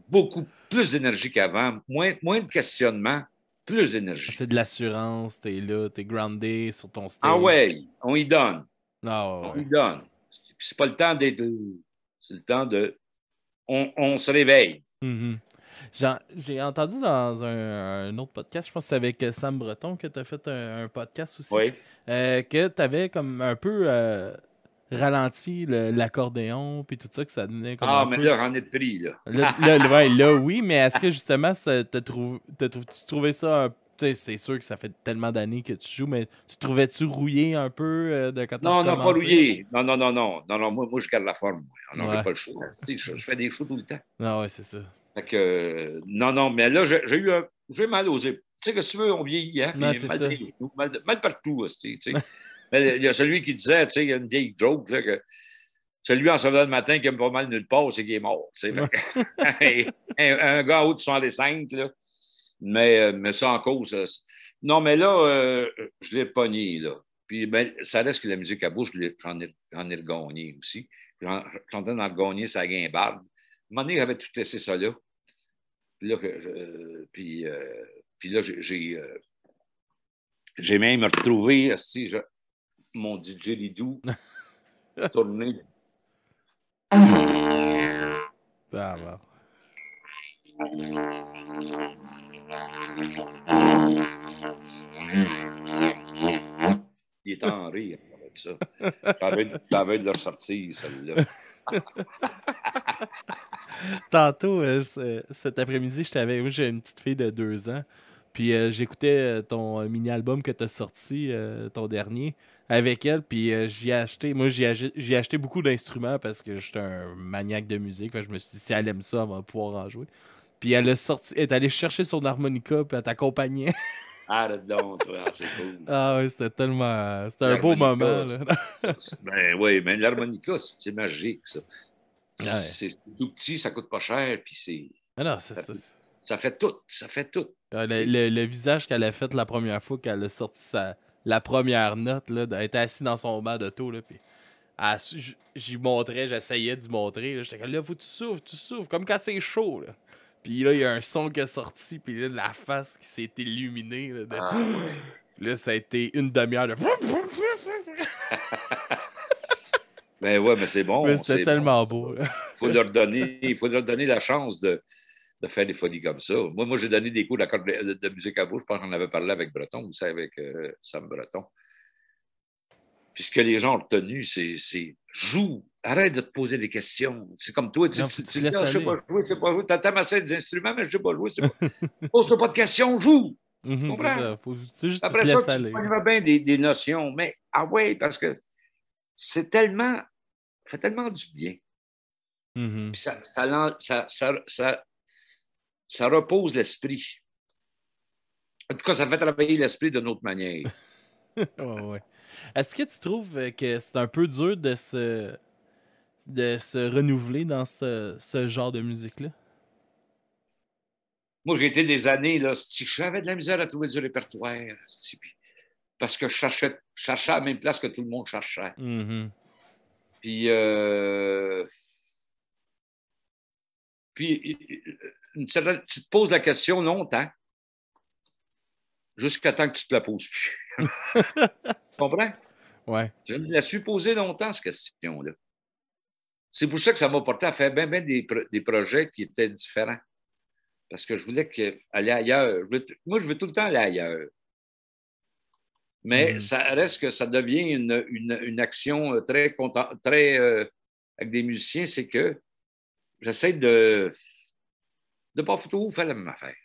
S2: Beaucoup plus d'énergie qu'avant, moins de questionnement, plus d'énergie.
S1: C'est de l'assurance, t'es là, t'es groundé sur ton
S2: Ah
S1: stage.
S2: ouais, on y donne.
S1: Ah
S2: On
S1: ouais.
S2: y donne. C'est pas le temps d'être. C'est le temps de. On se réveille.
S1: Mm-hmm. J'ai entendu dans un autre podcast, je pense que c'est avec Sam Breton que tu as fait un podcast aussi,
S2: Oui.
S1: que tu avais comme un peu ralenti l'accordéon, puis tout ça, que ça donnait comme
S2: Ah,
S1: un
S2: mais
S1: peu...
S2: là, j'en ai pris, là.
S1: Là, oui, mais est-ce que justement, tu trouvais ça un... Tu sais, c'est sûr que ça fait tellement d'années que tu joues, mais tu trouvais-tu rouillé un peu de quand tu as
S2: Non, non, pas
S1: recommencé?
S2: rouillé. Non, non, non, non. Non, non, moi je garde la forme. Non, j'ai
S1: Ouais.
S2: pas le choix. Je fais des shows tout le temps.
S1: Ah ouais, c'est ça.
S2: Fait que, non, non, mais là, j'ai mal aux épaules. Tu sais, que si tu veux, on vieillit, hein,
S1: Non,
S2: puis
S1: c'est
S2: mal,
S1: ça.
S2: mal partout aussi, tu sais. Mais il y a celui qui disait, tu sais, il y a une vieille joke, là, que celui en se levant le matin qui aime pas mal nulle part, c'est qu'il est mort, tu sais. Un gars en haut de 65, là. Mais ça en cause. Non, mais là, je l'ai pogné, là. Puis, ben, ça reste que la musique à bouche, j'en ai regagné aussi. J'en train de regagner sa guimbarde. À un moment donné, j'avais tout laissé ça là. Puis là, j'ai même retrouvé mon didgeridoo tourné.
S1: Ah, bon.
S2: Il est en rire avec ça. Ça va de le ressortir, celle-là.
S1: Tantôt, cet après-midi, moi, j'ai une petite fille de 2 ans. Puis j'écoutais ton mini-album que tu as sorti, ton dernier, avec elle. Puis j'y ai acheté. Moi, j'ai acheté beaucoup d'instruments parce que j'étais un maniaque de musique. Fait que je me suis dit, si elle aime ça, elle va pouvoir en jouer. Puis elle est allée chercher son harmonica, puis elle t'accompagnait.
S2: Arrête donc, toi, c'est cool.
S1: Ah ouais, c'était tellement. C'était un beau moment,
S2: L'harmonica,
S1: là.
S2: ben oui, mais l'harmonica, c'est magique, ça.
S1: Ouais.
S2: C'est tout petit, ça coûte pas cher, puis
S1: Ah non, c'est ça.
S2: ça fait tout, ça fait tout.
S1: Le visage qu'elle a fait la première fois qu'elle a sorti la première note, là, elle était assise dans son banc d'auto, là, puis j'y montrais, j'essayais d'y montrer, là, j'étais comme là, faut que tu souffles, comme quand c'est chaud, là. Puis là, il y a un son qui est sorti, puis là, la face qui s'est illuminée, là,
S2: Ah ouais.
S1: là, ça a été une demi-heure de...
S2: Ben ouais, mais c'est
S1: Mais
S2: bon,
S1: c'était
S2: c'est bon.
S1: tellement beau, là.
S2: Il faut leur donner la chance de faire des folies comme ça. Moi j'ai donné des cours de musique à bouche. Je pense que j'en avais parlé avec Breton, vous savez, avec Sam Breton. Puis ce que les gens ont retenu, c'est joue, arrête de te poser des questions. C'est comme toi,
S1: Non, faut que tu te
S2: dis,
S1: laisses
S2: ah, je sais
S1: aller.
S2: pas jouer, je sais pas jouer. T'as assez d'instruments, mais je sais pas jouer. Pose-toi pas de questions, joue. Tu
S1: C'est
S2: comprends?
S1: ça, c'est juste que tu
S2: Après
S1: te
S2: ça,
S1: laisses
S2: tu
S1: aller.
S2: pogneras bien des notions. Mais ah ouais, parce que c'est tellement, ça fait tellement du bien. Puis ça repose l'esprit. En tout cas, ça fait travailler l'esprit d'une autre manière.
S1: Ouais, ouais. Est-ce que tu trouves que c'est un peu dur de se renouveler dans ce genre de musique-là?
S2: Moi, j'ai été des années, là, j'avais de la misère à trouver du répertoire. Parce que je cherchais à la même place que tout le monde cherchait.
S1: Mhm.
S2: Puis, tu te poses la question longtemps, jusqu'à temps que tu te la poses plus. Tu comprends?
S1: Ouais.
S2: Je me la suis posée longtemps, cette question-là. C'est pour ça que ça m'a porté à faire bien des projets qui étaient différents. Parce que je voulais aller ailleurs. Moi, je veux tout le temps aller ailleurs. Mais
S1: Mhm.
S2: ça reste que ça devient une action très avec des musiciens, c'est que j'essaie de ne pas tout faire la même affaire.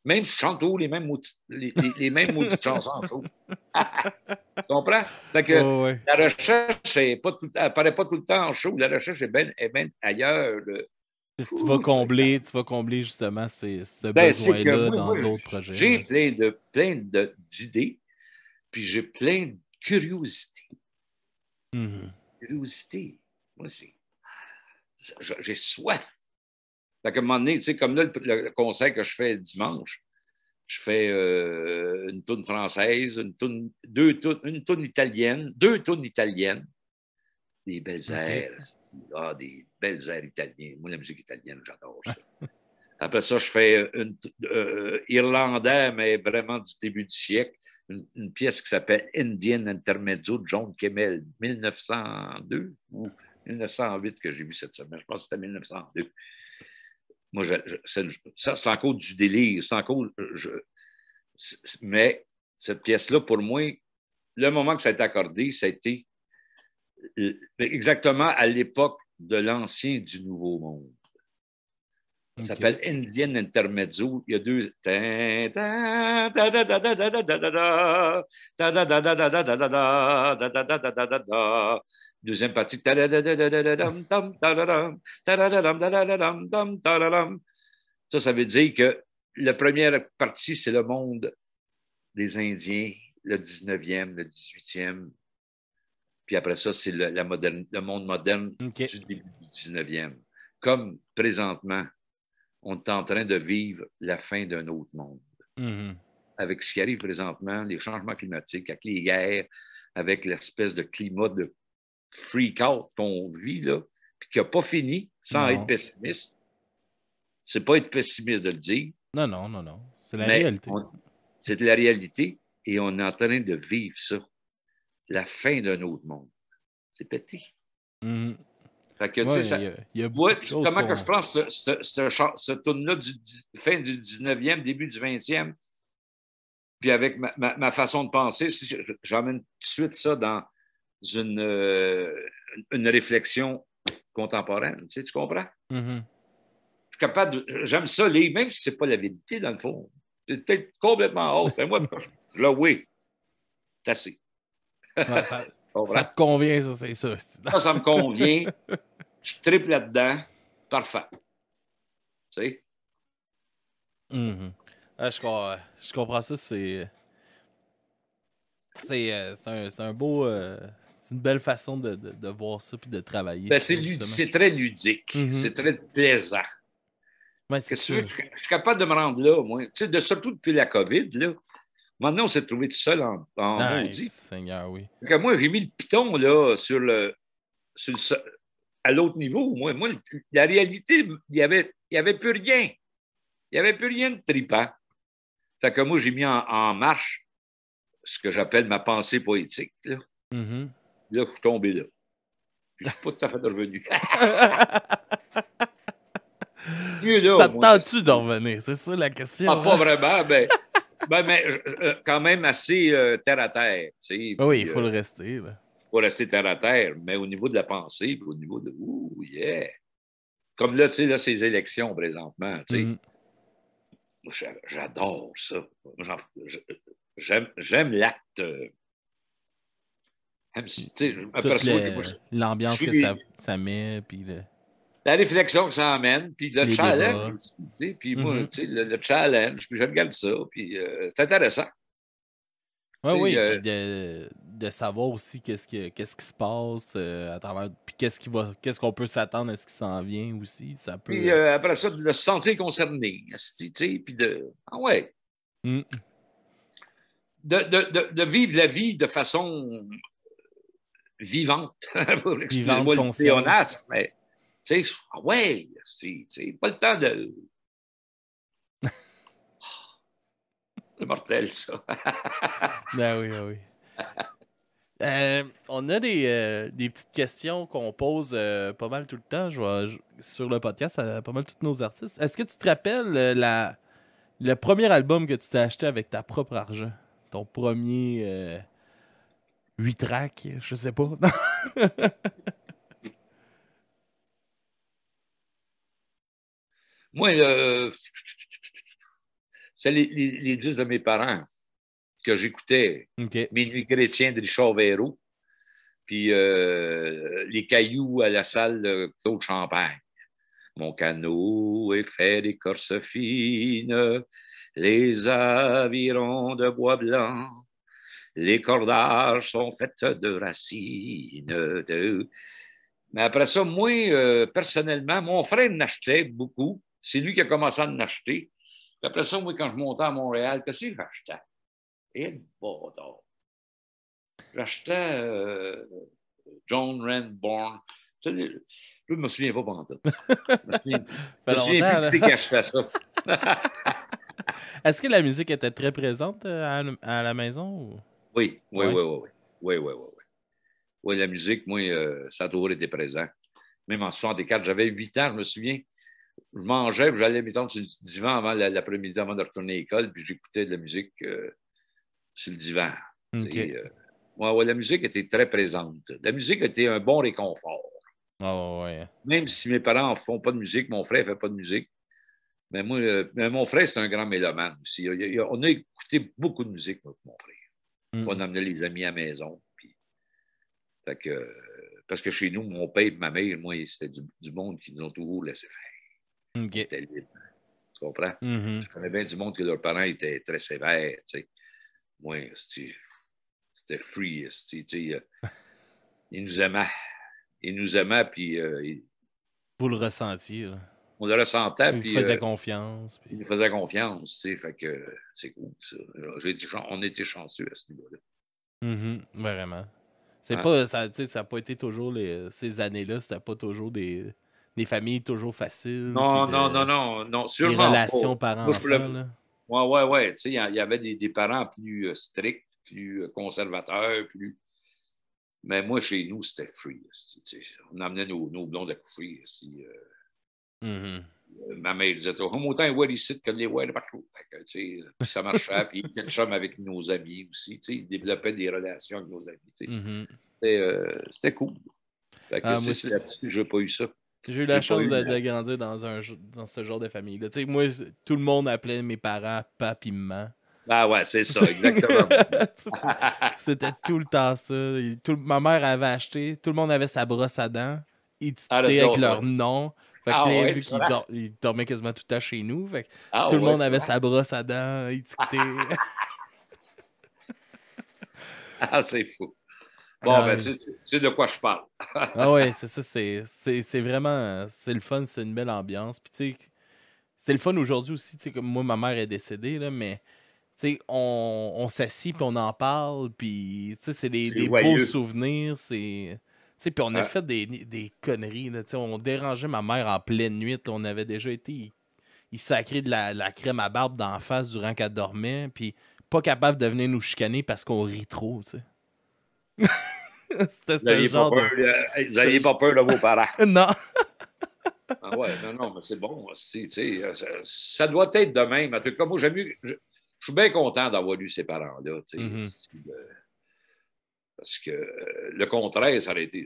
S2: Même si je chante toujours les mêmes maudites chansons en show. Tu comprends? Fait que
S1: Ouais, ouais.
S2: la recherche apparaît pas tout le temps en show. La recherche est bien ailleurs.
S1: Si
S2: Ouh,
S1: tu vas combler justement ce
S2: ben, c'est que
S1: besoin-là dans
S2: moi
S1: d'autres projets.
S2: j'ai
S1: Ouais.
S2: plein d'idées, puis j'ai plein de curiosité.
S1: Mhm.
S2: Curiosité. Moi, j'ai soif. Fait qu'à un moment donné, tu sais, comme là, le concert que je fais dimanche, je fais une toune française, une toune italienne, deux tounes italiennes, des belles
S1: OK.
S2: airs, des belles airs italiens. Moi, la musique italienne, j'adore ça. Après ça, je fais irlandais, mais vraiment du début du siècle, une pièce qui s'appelle Indian Intermezzo de John Kemmel, 1902 ou 1908 que j'ai vu cette semaine. Je pense que c'était 1902. Moi, ça, c'est encore du délire. C'est encore. Mais cette pièce-là, pour moi, le moment que ça a été accordé, ça a été exactement à l'époque de l'ancien du Nouveau Monde. Ça
S1: OK.
S2: s'appelle Indian Intermezzo. Il y a deux. Deuxième partie. Ça veut dire que la première partie, c'est le monde des Indiens, le 19e, le 18e. Puis après ça, c'est le monde moderne
S1: OK.
S2: du début du 19e. Comme présentement, on est en train de vivre la fin d'un autre monde.
S1: Mhm.
S2: Avec ce qui arrive présentement, les changements climatiques, avec les guerres, avec l'espèce de climat de freak-out qu'on vit, là, puis qui n'a pas fini sans être
S1: Non.
S2: pessimiste. C'est pas être pessimiste de le dire,
S1: Non, non, non, non. C'est la
S2: mais
S1: réalité.
S2: c'est de la réalité et on est en train de vivre ça. La fin d'un autre monde. C'est pété.
S1: Mhm.
S2: Fait que, tu sais,
S1: Ouais,
S2: ça.
S1: il y a
S2: Tu vois
S1: beaucoup de choses
S2: comment que je
S1: qu'on.
S2: prends ce tourne-là fin du 19e, début du 20e, puis avec ma façon de penser, si j'emmène tout de suite ça dans une réflexion contemporaine. Tu comprends?
S1: Mhm.
S2: Je suis capable j'aime ça lire, même si c'est pas la vérité, dans le fond. C'est peut-être complètement autre. Mais moi, je le oui, c'est assez.
S1: Ouais,
S2: Tu
S1: ça
S2: comprends?
S1: te convient, ça, c'est ça.
S2: Ça me convient. Je triple là-dedans. Parfait. Tu sais?
S1: Mhm. Ah, je comprends ça, c'est un beau. C'est une belle façon de voir ça puis de travailler
S2: Ben,
S1: ça, justement.
S2: c'est très ludique.
S1: Mhm.
S2: C'est très plaisant.
S1: Ouais, c'est
S2: Qu'est-ce que tu
S1: ça.
S2: veux? Je suis capable de me rendre là, moi. Tu sais, surtout depuis la COVID, là. Maintenant, on s'est trouvé tout seul en
S1: Nice,
S2: maudit.
S1: Seigneur, oui.
S2: Fait que moi, j'ai mis le piton, là, à l'autre niveau. Moi, la réalité, il y avait plus rien. Il n'y avait plus rien de tripant. Fait que moi, j'ai mis en marche ce que j'appelle ma pensée poétique. Là,
S1: Mhm.
S2: là je suis tombé là. Puis, je ne suis pas tout à fait revenu. Mieux là,
S1: Ça te
S2: moi, qu'est-ce que
S1: tente-tu
S2: tu
S1: de
S2: veux?
S1: revenir? C'est ça la
S2: Ah,
S1: question,
S2: pas
S1: hein?
S2: vraiment, mais quand même assez terre à terre. Tu sais,
S1: Ben oui, il
S2: puis,
S1: faut le rester, là.
S2: faut rester terre à terre, mais au niveau de la pensée, puis au niveau de ouh, yeah. Comme là, tu sais, là, ces élections présentement, tu sais,
S1: Mhm.
S2: j'adore ça. J'aime l'acte. Même si, tu sais,
S1: Toute
S2: m'aperçois que moi, je
S1: l'ambiance
S2: suis
S1: que
S2: des.
S1: ça met, puis le...
S2: la réflexion que ça amène, puis le
S1: Les
S2: challenge
S1: débats.
S2: aussi, tu sais, puis moi, tu sais, le challenge, puis je regarde ça, puis c'est intéressant.
S1: Oui,
S2: Tu sais,
S1: oui, puis de savoir aussi qu'est-ce qui se passe à travers, puis qu'est-ce qu'on peut s'attendre à ce qui s'en vient aussi, ça peut...
S2: puis après ça, de se sentir concerné, esti, tu sais, puis de, ah ouais,
S1: mm,
S2: de vivre la vie de façon vivante,
S1: vivante
S2: excuse-moi le
S1: conscience.
S2: pléonasme, mais, tu sais, ah ouais, c'est pas le temps de... C'est mortel, ça.
S1: Ben oui, ben oui. On a des petites questions qu'on pose pas mal tout le temps sur le podcast à pas mal tous nos artistes. Est-ce que tu te rappelles le premier album que tu t'es acheté avec ta propre argent? Ton premier 8 tracks, je sais pas.
S2: Moi, c'est les disques de mes parents que j'écoutais.
S1: OK.
S2: Minuit chrétien de Richard Verreau, puis Les cailloux à la salle de Claude Champagne. Mon canot est fait d'écorce fine, les avirons de bois blanc, les cordages sont faits de racines. Mais après ça, moi, personnellement, mon frère n'achetait beaucoup. C'est lui qui a commencé à en acheter. Puis après ça, moi, quand je montais à Montréal, qu'est-ce que j'achetais? Et bon, j'achetais John Renborn. Je ne me souviens pas pendant tout. Je
S1: Ça fait
S2: me souviens plus
S1: longtemps,
S2: qui c'est qui
S1: là.
S2: achetait ça.
S1: Est-ce que la musique était très présente à la maison?
S2: Oui, oui,
S1: Ouais.
S2: oui, oui, oui. Oui, oui, oui, oui. Oui, la musique, moi, ça a toujours été présent. Même en 64, j'avais 8 ans, je me souviens. Je mangeais, puis j'allais, mettons, sur le divan avant l'après-midi, avant de retourner à l'école, puis j'écoutais de la musique sur le divan.
S1: OK.
S2: Ouais, ouais, la musique était très présente. La musique était un bon réconfort.
S1: Oh, ouais.
S2: Même si mes parents ne font pas de musique, mon frère ne fait pas de musique. Mais moi, mais mon frère, c'est un grand mélomane aussi. On a écouté beaucoup de musique, moi, mon frère. On
S1: Mm.
S2: amenait les amis à la maison. Puis, fait que, parce que chez nous, mon père et ma mère, moi, c'était du monde qui nous ont toujours laissé faire. On
S1: OK.
S2: était libres. Tu comprends?
S1: Mhm.
S2: Je connais bien du monde que leurs parents étaient très sévères. Tu sais. Moi, c'était free. Tu sais, ils nous aimaient. Ils nous aimaient, puis
S1: Vous le ressentiez, là.
S2: on le ressentait,
S1: Il vous
S2: puis
S1: faisait confiance.
S2: ils
S1: Puis...
S2: nous faisaient confiance. Tu sais, fait que c'est cool, ça. On était chanceux à ce niveau-là.
S1: Mhm. Vraiment. C'est
S2: Hein?
S1: pas, ça, tu sais, ça n'a pas été toujours ces années-là, c'était pas toujours des familles toujours faciles, puis
S2: Non, non, non, non, non,
S1: des
S2: sûrement pas.
S1: relations
S2: Moi,
S1: parents-enfants, là.
S2: ouais, ouais, ouais. Tu sais, il y avait des parents plus stricts, plus conservateurs, plus. Mais moi, chez nous, c'était free. Tu sais. On amenait nos blondes à coucher.
S1: Mhm.
S2: Ma mère disait toujours, autant voir ici que de les voir partout. Fait que, tu sais, puis ça marchait. Puis il était chum avec nos amis aussi. Tu sais, il développait des relations avec nos amis. Tu sais.
S1: Mhm.
S2: C'était cool. Fait que,
S1: Ah,
S2: c'est là-dessus, j'ai pas eu ça.
S1: j'ai eu la
S2: J'ai pas
S1: chance
S2: eu
S1: de grandir dans ce genre de famille-là. Tu sais, moi, tout le monde appelait mes parents pape et maman.
S2: Ah ouais, c'est ça, exactement.
S1: C'était tout le temps ça. Ma mère avait acheté, tout le monde avait sa brosse à dents,
S2: Ah, le
S1: étiquetée avec
S2: dos,
S1: leur
S2: ouais.
S1: nom. Fait que
S2: Ah
S1: là,
S2: ouais,
S1: vu
S2: tu vois.
S1: ils dormaient quasiment tout le temps chez nous, fait que
S2: Ah
S1: tout le
S2: ouais,
S1: monde
S2: tu
S1: avait
S2: vois.
S1: sa brosse à dents étiquetée.
S2: Ah, c'est fou. Bon,
S1: Ah,
S2: ben,
S1: oui.
S2: c'est de quoi je parle.
S1: Ah ouais, c'est ça, c'est vraiment, c'est le fun, c'est une belle ambiance. Puis tu sais, c'est le fun aujourd'hui aussi, tu sais, comme moi, ma mère est décédée, là, mais tu sais, on s'assit puis on en parle, puis tu sais, c'est
S2: C'est
S1: des beaux
S2: joyeux.
S1: souvenirs, c'est... Tu sais, puis on a
S2: Hein?
S1: fait des conneries, là, tu sais, on dérangeait ma mère en pleine nuit, là, on avait déjà été... Il sacrait de la crème à barbe d'en face durant qu'elle dormait, puis pas capable de venir nous chicaner parce qu'on rit trop, tu sais. C'était
S2: Vous
S1: ce
S2: n'aviez pas
S1: genre
S2: peur,
S1: de...
S2: vous n'aviez pas peur de vos parents.
S1: Non!
S2: Ah ouais, non, non, mais c'est bon aussi, tu sais, ça doit être de même. En tout cas, moi, je suis bien content d'avoir eu ces parents-là, tu
S1: Mhm.
S2: sais, parce que le contraire, ça aurait été,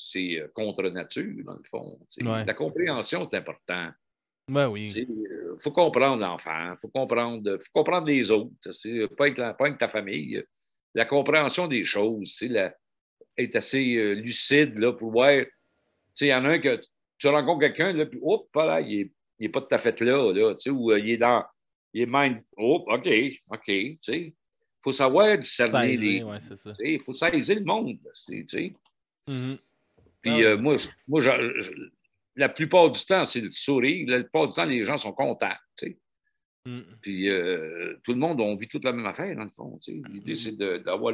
S2: c'est contre nature, dans le fond. Tu sais.
S1: Ouais.
S2: La compréhension, c'est important.
S1: Ben oui.
S2: Il faut comprendre l'enfant, faut comprendre les autres, pas avec ta famille. La compréhension des choses, être assez lucide là, pour voir. Il y en a un que tu rencontres quelqu'un, là, puis, hop, voilà, il n'est pas tout à fait là, tu sais, ou il est mind, oh, OK, tu sais. Il faut savoir discerner
S1: Saisir, ouais, c'est ça.
S2: il faut saisir le monde, tu sais.
S1: Mhm. Ah
S2: Puis
S1: ouais.
S2: moi la plupart du temps, c'est le sourire. La plupart du temps, les gens sont contents, tu sais.
S1: Mhm.
S2: Puis tout le monde, on vit toute la même affaire, dans le fond. Tu sais. L'idée, c'est d'avoir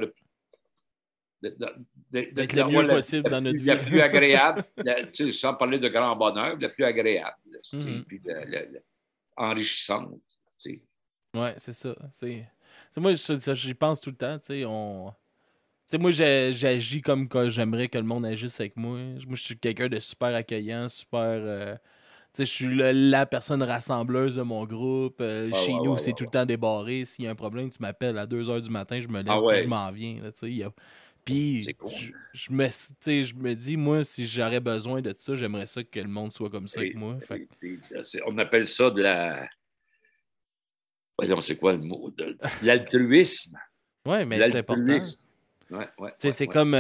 S1: D'être le
S2: d'avoir
S1: mieux possible dans notre
S2: la
S1: vie.
S2: plus agréable, tu sais, sans parler de grand bonheur, la plus agréable,
S1: Mhm.
S2: puis enrichissante. Tu sais.
S1: Ouais, c'est ça. Moi, j'y pense tout le temps. Tu sais, moi, j'agis comme que j'aimerais que le monde agisse avec moi. Moi, je suis quelqu'un de super accueillant, super. Tu sais, je suis la personne rassembleuse de mon groupe.
S2: Ouais,
S1: Chez
S2: ouais,
S1: nous,
S2: ouais,
S1: c'est
S2: ouais,
S1: tout
S2: ouais.
S1: le temps débarré. S'il y a un problème, tu m'appelles à 2 heures du matin, je me
S2: Ah
S1: lève puis je
S2: ouais,
S1: m'en viens. Là, tu sais, Puis,
S2: c'est cool.
S1: tu sais, je me dis, moi, si j'aurais besoin de ça, j'aimerais ça que le monde soit comme ça avec moi. Fait
S2: On appelle ça voyons, c'est quoi le mot? De l'altruisme.
S1: ouais, mais c'est important.
S2: L'altruisme. Ouais, ouais,
S1: Tu sais,
S2: ouais,
S1: c'est
S2: ouais.
S1: comme.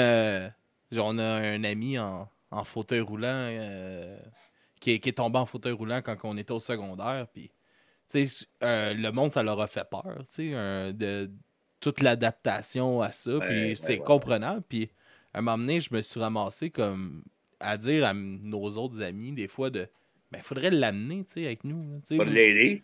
S1: Genre, on a un ami en fauteuil roulant qui est tombé en fauteuil roulant quand on était au secondaire. Puis, tu sais, le monde, ça leur a fait peur, tu sais, de toute l'adaptation à ça.
S2: Ouais,
S1: Puis,
S2: ouais,
S1: c'est
S2: ouais, ouais.
S1: comprenable. Puis, à un moment donné, je me suis ramassé comme à dire à nos autres amis, des fois, ben, faudrait l'amener, tu sais, avec nous. Là, tu sais.
S2: Pas de l'aider.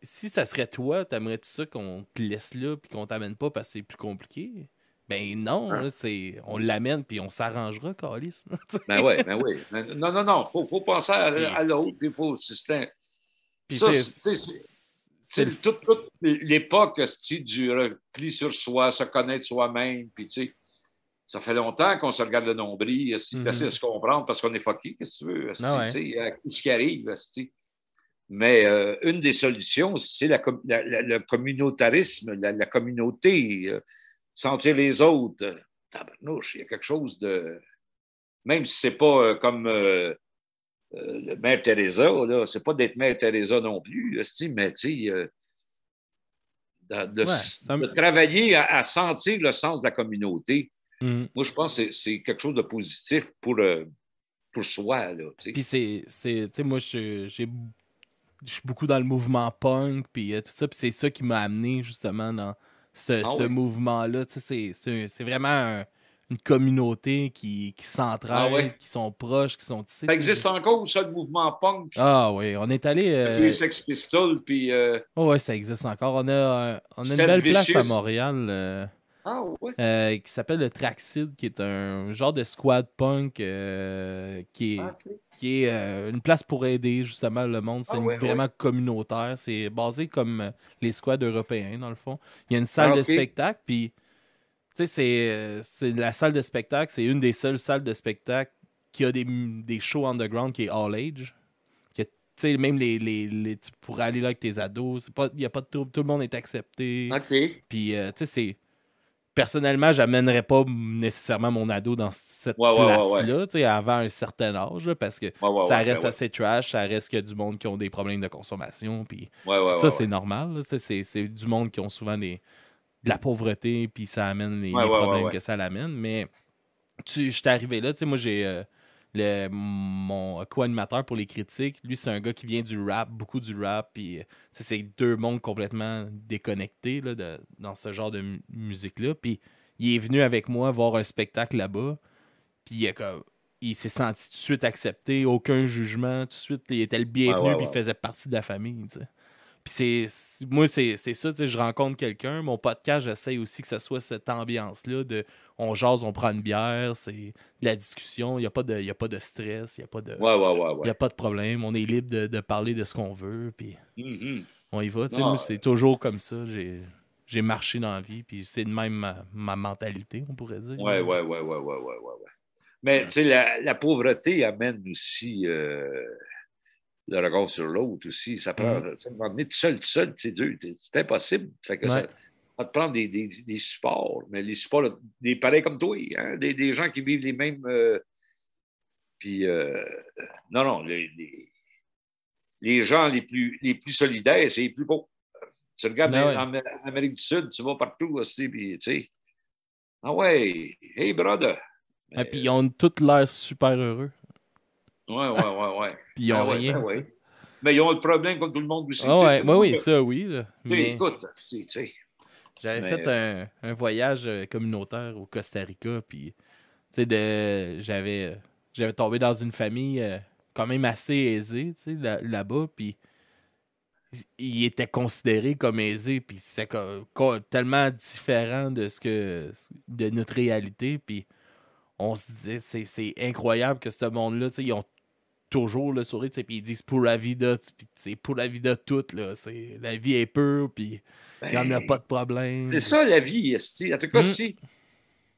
S1: Si ça serait toi, t'aimerais-tu ça qu'on te laisse là puis qu'on t'amène pas parce que c'est plus compliqué? Ben non,
S2: Hein?
S1: là, on l'amène puis on s'arrangera, Calis.
S2: Ben oui. Non, non, non, faut penser
S1: puis,
S2: à l'autre. Il faut,
S1: puis
S2: ça,
S1: c'est le.
S2: toute l'époque du repli sur soi, se connaître soi-même, puis tu sais, ça fait longtemps qu'on se regarde le nombril, puis essaie
S1: Mhm.
S2: de se comprendre parce qu'on est fucké, qu'est-ce que tu veux,
S1: Ah
S2: tu
S1: ouais.
S2: sais, tout ce qui arrive, mais une des solutions, c'est le communautarisme, la communauté, sentir les autres. Tabarnouche, il y a quelque chose de. Même si c'est pas comme le Mère Teresa, là, c'est pas d'être Mère Teresa non plus, mais tu sais,
S1: Ouais.
S2: de travailler à sentir le sens de la communauté.
S1: Mhm.
S2: Moi, je pense que c'est quelque chose de positif pour soi. Là, tu sais.
S1: Puis tu sais, moi, je suis beaucoup dans le mouvement punk, puis tout ça, puis c'est ça qui m'a amené justement dans
S2: Ah
S1: ce
S2: oui?
S1: mouvement-là. Tu sais, c'est vraiment une communauté qui
S2: Ah oui?
S1: s'entraide, qui sont proches, qui sont tissés.
S2: Ça
S1: Tu sais,
S2: existe encore, ça, le mouvement punk,
S1: ah oui, on est allé.
S2: depuis les Sex Pistols, puis
S1: Oh ouais, ça existe encore. On a une
S2: Ted
S1: belle place à
S2: Vicious.
S1: Montréal
S2: Ah oui?
S1: qui s'appelle le Traxid, qui est un genre de squad punk
S2: Ah, OK.
S1: qui est une place pour aider justement le monde. C'est
S2: Ah oui, oui.
S1: vraiment communautaire. C'est basé comme les squads européens, dans le fond. Il y a une salle
S2: Ah,
S1: de
S2: OK.
S1: spectacle, puis tu sais, c'est la salle de spectacle, c'est une des seules salles de spectacle qui a des shows underground qui est all age. Tu sais, même tu pourrais aller là avec tes ados. Il n'y a pas de trouble, tout le monde est accepté.
S2: OK.
S1: Puis, tu sais, personnellement, j'amènerais pas nécessairement mon ado dans cette
S2: Ouais, ouais, ouais, ouais.
S1: place-là, tu sais, avant un certain âge, là, parce que
S2: Ouais, ouais,
S1: ça
S2: ouais. Ben
S1: reste
S2: ouais.
S1: assez trash, ça reste que du monde qui ont des problèmes de consommation, puis
S2: Ouais, ouais,
S1: tout ça,
S2: ouais,
S1: c'est
S2: ouais.
S1: normal, là, c'est du monde qui ont souvent de la pauvreté, puis ça amène
S2: Ouais,
S1: les
S2: ouais, ouais,
S1: problèmes
S2: ouais.
S1: que ça l'amène, mais j'étais arrivé là, tu sais, moi, j'ai mon co-animateur pour les critiques, lui, c'est un gars qui vient du rap, beaucoup du rap, puis tu sais, c'est deux mondes complètement déconnectés là, dans ce genre de musique-là, puis il est venu avec moi voir un spectacle là-bas, puis il s'est senti tout de suite accepté, aucun jugement, tout de suite, il était le
S2: Ouais, ouais,
S1: bienvenu, puis il
S2: ouais.
S1: faisait partie de la famille, tu sais. Puis moi, c'est ça, tu sais, je rencontre quelqu'un. Mon podcast, j'essaie aussi que ce soit cette ambiance-là de on jase, on prend une bière, c'est de la discussion, il y a pas de stress,
S2: Ouais, ouais, ouais,
S1: il y
S2: ouais.
S1: a pas de problème. On est libre de parler de ce qu'on veut, puis
S2: Mhm.
S1: on y va. Tu sais, moi,
S2: Non,
S1: c'est toujours comme ça. J'ai marché dans la vie, puis c'est de même ma mentalité, on pourrait dire.
S2: ouais, ouais, ouais, ouais, ouais, ouais, ouais. Mais tu sais, la pauvreté amène aussi le regard sur l'autre aussi. Ça prend,
S1: Mhm.
S2: tu sais, à un moment donné, tout seul, c'est dur, c'est impossible. Fait que
S1: Ouais.
S2: ça te prend des supports, mais les supports, des pareils comme toi, hein, des gens qui vivent les mêmes. Puis, non, non, les gens les plus solidaires, c'est les plus beaux. Tu regardes
S1: Ah ouais.
S2: en Amérique du Sud, tu vas partout aussi, puis tu sais, ah ouais, hey brother.
S1: Et puis
S2: Mais,
S1: ils ont toutes l'air super heureux.
S2: Ouais.
S1: Puis ils
S2: Ben
S1: ont
S2: oui,
S1: rien,
S2: ben
S1: tu
S2: oui.
S1: sais.
S2: Mais ils ont le problème comme tout le monde aussi.
S1: Ah
S2: Tu sais,
S1: ouais,
S2: tout le
S1: oui,
S2: monde,
S1: oui, ça, oui, là.
S2: tu sais,
S1: Mais
S2: écoute, tu sais.
S1: j'avais fait
S2: Mais
S1: un voyage communautaire au Costa Rica, puis, tu sais, j'avais tombé dans une famille quand même assez aisée, tu sais, là-bas, puis il était considéré comme aisé, puis c'était tellement différent de notre réalité, puis on se disait, c'est incroyable que ce monde-là, tu sais, ils ont toujours le sourire, tu sais, puis ils disent pour la vida, puis c'est pour la vida toute, là, la vie est pure, puis il n'y en a pas
S2: ben,
S1: de
S2: c'est
S1: problème, puis...
S2: ça la vie, esti. En tout cas,
S1: Hum,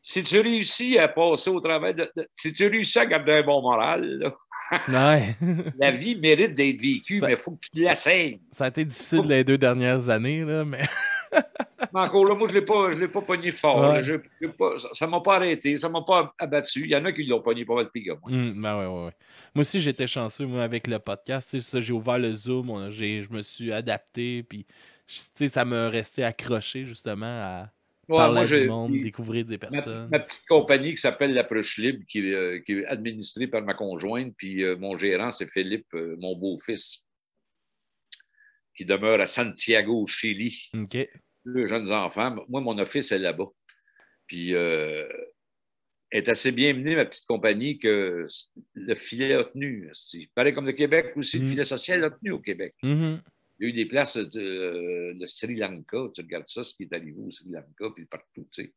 S2: si tu réussis à passer au travers si tu réussis à garder un bon moral, là,
S1: ouais.
S2: la vie mérite d'être vécue,
S1: ça,
S2: mais il faut que tu
S1: ça,
S2: l'essayes.
S1: ça a été difficile les 2 dernières années, là, mais...
S2: Mais encore là, moi, je l'ai pas pogné fort. Là.
S1: ouais.
S2: Ça ne m'a pas arrêté, ça ne m'a pas abattu. Il y en a qui l'ont pogné pas mal pire que moi.
S1: Ben ouais. Moi aussi, j'étais chanceux, moi, avec le podcast. Tu sais, ça, j'ai ouvert le Zoom, je me suis adapté, puis tu sais, ça m'a resté accroché, justement, à
S2: Ouais,
S1: parler
S2: moi,
S1: à du monde, découvrir des
S2: ma
S1: personnes.
S2: petite compagnie qui s'appelle l'Approche Libre, qui est administrée par ma conjointe, puis mon gérant, c'est Philippe, mon beau-fils, qui demeure à Santiago, au Chili.
S1: OK.
S2: Deux jeunes enfants. Moi, mon office est là-bas. Puis, est assez bien menée, ma petite compagnie, que le filet a tenu. C'est pareil comme le Québec aussi, le
S1: Mm.
S2: filet social a tenu au Québec.
S1: Mhm.
S2: Il y a eu des places de Sri Lanka, tu regardes ça, ce qui est arrivé au Sri Lanka, puis partout, tu sais.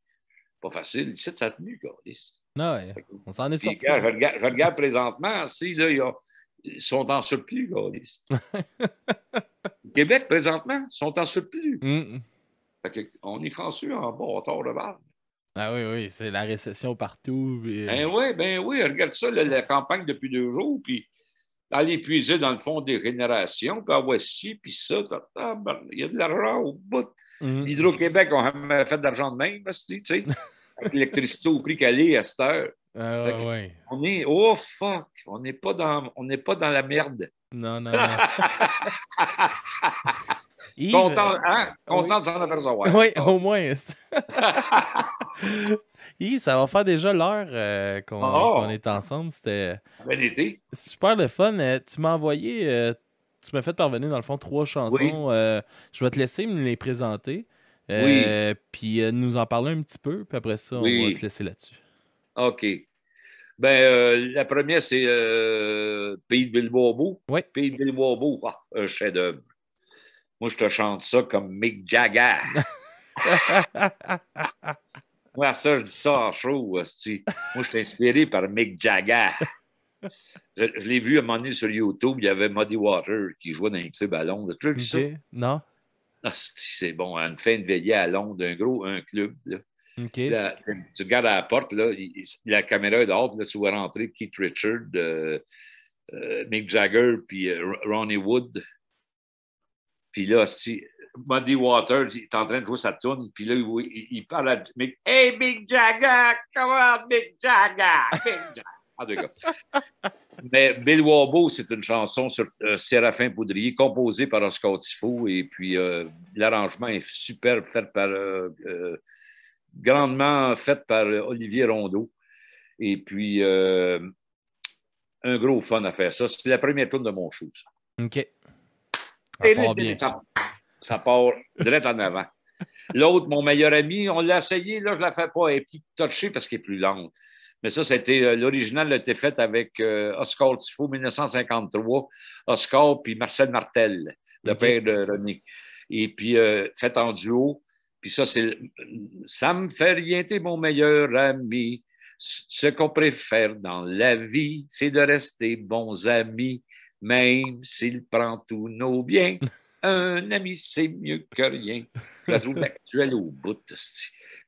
S2: Pas facile. Ici, ça a tenu, Carlis.
S1: Ah ouais, on s'en est
S2: Puis,
S1: sorti.
S2: regarde, je regarde présentement, si, là, ils sont en surplus, Carlis. Au Québec, présentement, ils sont en surplus.
S1: Mm.
S2: Fait que, on est cranseux en bâtard de balle.
S1: Ah oui, c'est la récession partout.
S2: Ben oui, regarde ça, la campagne depuis 2 jours, puis aller puiser dans le fond des générations, puis voici, puis ça, il y a de l'argent au bout.
S1: Mm.
S2: L'Hydro-Québec a jamais fait d'argent de même, tu sais, avec l'électricité au prix qu'elle est à cette heure.
S1: Ah ouais.
S2: On est, oh fuck, on n'est pas dans la merde.
S1: Non. Yves,
S2: Content, hein?
S1: oui.
S2: Content de s'en apercevoir.
S1: Oui,
S2: Oh.
S1: au moins. Yves, ça va faire déjà l'heure qu'on
S2: Oh,
S1: est ensemble. C'était
S2: bel été.
S1: super le fun. Tu m'as envoyé, tu m'as fait parvenir dans le fond 3 chansons.
S2: Oui,
S1: Je vais te laisser me les présenter.
S2: oui,
S1: Puis nous en parler un petit peu. Puis après ça, on va se
S2: oui.
S1: laisser là-dessus.
S2: OK. Ben, la première, c'est Pays de Bilbobo.
S1: Oui.
S2: Pays de Bilbobo, un chef-d'œuvre. Moi, je te chante ça comme Mick Jagger. Moi, ça, je dis ça en show, hostie. Moi, je suis inspiré par Mick Jagger. Je l'ai vu à un moment donné sur YouTube, il y avait Muddy Water qui jouait dans un club à Londres. Tu as vu ça?
S1: OK. Non?
S2: C'est bon, à une fin de veillée à Londres, un club. Là.
S1: OK.
S2: Là, tu regardes à la porte, là, la caméra est dehors, là, tu vois rentrer Keith Richards, Mick Jagger, puis Ronnie Wood. Puis là, Muddy Waters, il est en train de jouer sa tune, puis là, il parle à Mick. Hey, Mick Jagger! Come on, Mick Jagger! Mick Jagger! En tout cas. Mais Bill Wabo, c'est une chanson sur Séraphin Poudrier, composée par Oscar Tifo, et puis l'arrangement est super, grandement fait par Olivier Rondeau. Et puis, un gros fun à faire ça. C'est la première tourne de mon show. Ça.
S1: OK. Ça part bien.
S2: Ça part direct en avant. L'autre, mon meilleur ami, on l'a essayé, là, je ne la fais pas. Elle est plus touchée parce qu'elle est plus lente. Mais ça, c'était l'original a été fait avec Oscar Tifo, 1953. Oscar puis Marcel Martel, le père de René. Et puis, fait en duo. Puis ça, ça me fait rien, t'es mon meilleur ami. Ce qu'on préfère dans la vie, c'est de rester bons amis, même s'il prend tous nos biens. Un ami, c'est mieux que rien. Je la trouve actuelle au bout.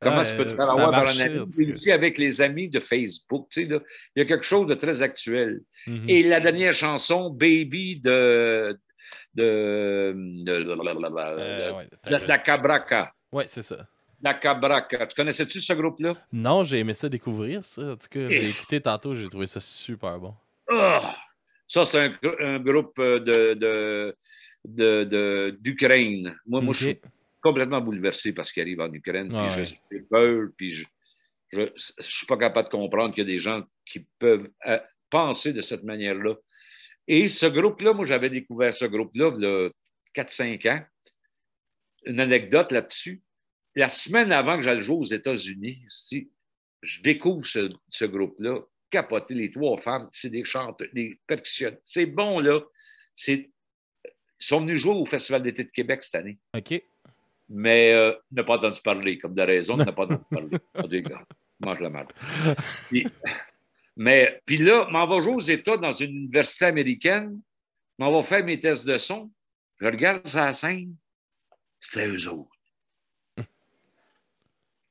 S2: Comment tu peux te faire
S1: Ça
S2: avoir par un
S1: marchait,
S2: ami?
S1: en tout cas.
S2: Ici, avec les amis de Facebook, tu sais, là, il y a quelque chose de très actuel.
S1: Mm-hmm.
S2: Et la dernière chanson, Baby de la Cabraca.
S1: Oui, c'est ça.
S2: La Cabraca. Tu connaissais-tu ce groupe-là?
S1: Non, j'ai aimé ça découvrir, ça. En tout cas, j'ai écouté tantôt, j'ai trouvé ça super bon.
S2: Oh! Ça, c'est un groupe d'Ukraine. Moi, je suis complètement bouleversé parce qu'il arrive en Ukraine. Puis j'ai peur, puis je ne suis pas capable de comprendre qu'il y a des gens qui peuvent penser de cette manière-là. Et ce groupe-là, moi, j'avais découvert ce groupe-là il y a 4-5 ans. Une anecdote là-dessus. La semaine avant que j'aille jouer aux États-Unis, je découvre ce groupe-là, capoté, les 3 femmes, c'est des chanteurs, des percussionnistes. C'est bon, là. Ils sont venus jouer au Festival d'été de Québec cette année.
S1: OK.
S2: Mais n'a pas entendu parler, comme de raison, n'a pas entendu parler. Oh, des gars, mange la merde. Puis là, m'en va jouer aux États dans une université américaine, m'en va faire mes tests de son, je regarde sa scène, c'était eux autres.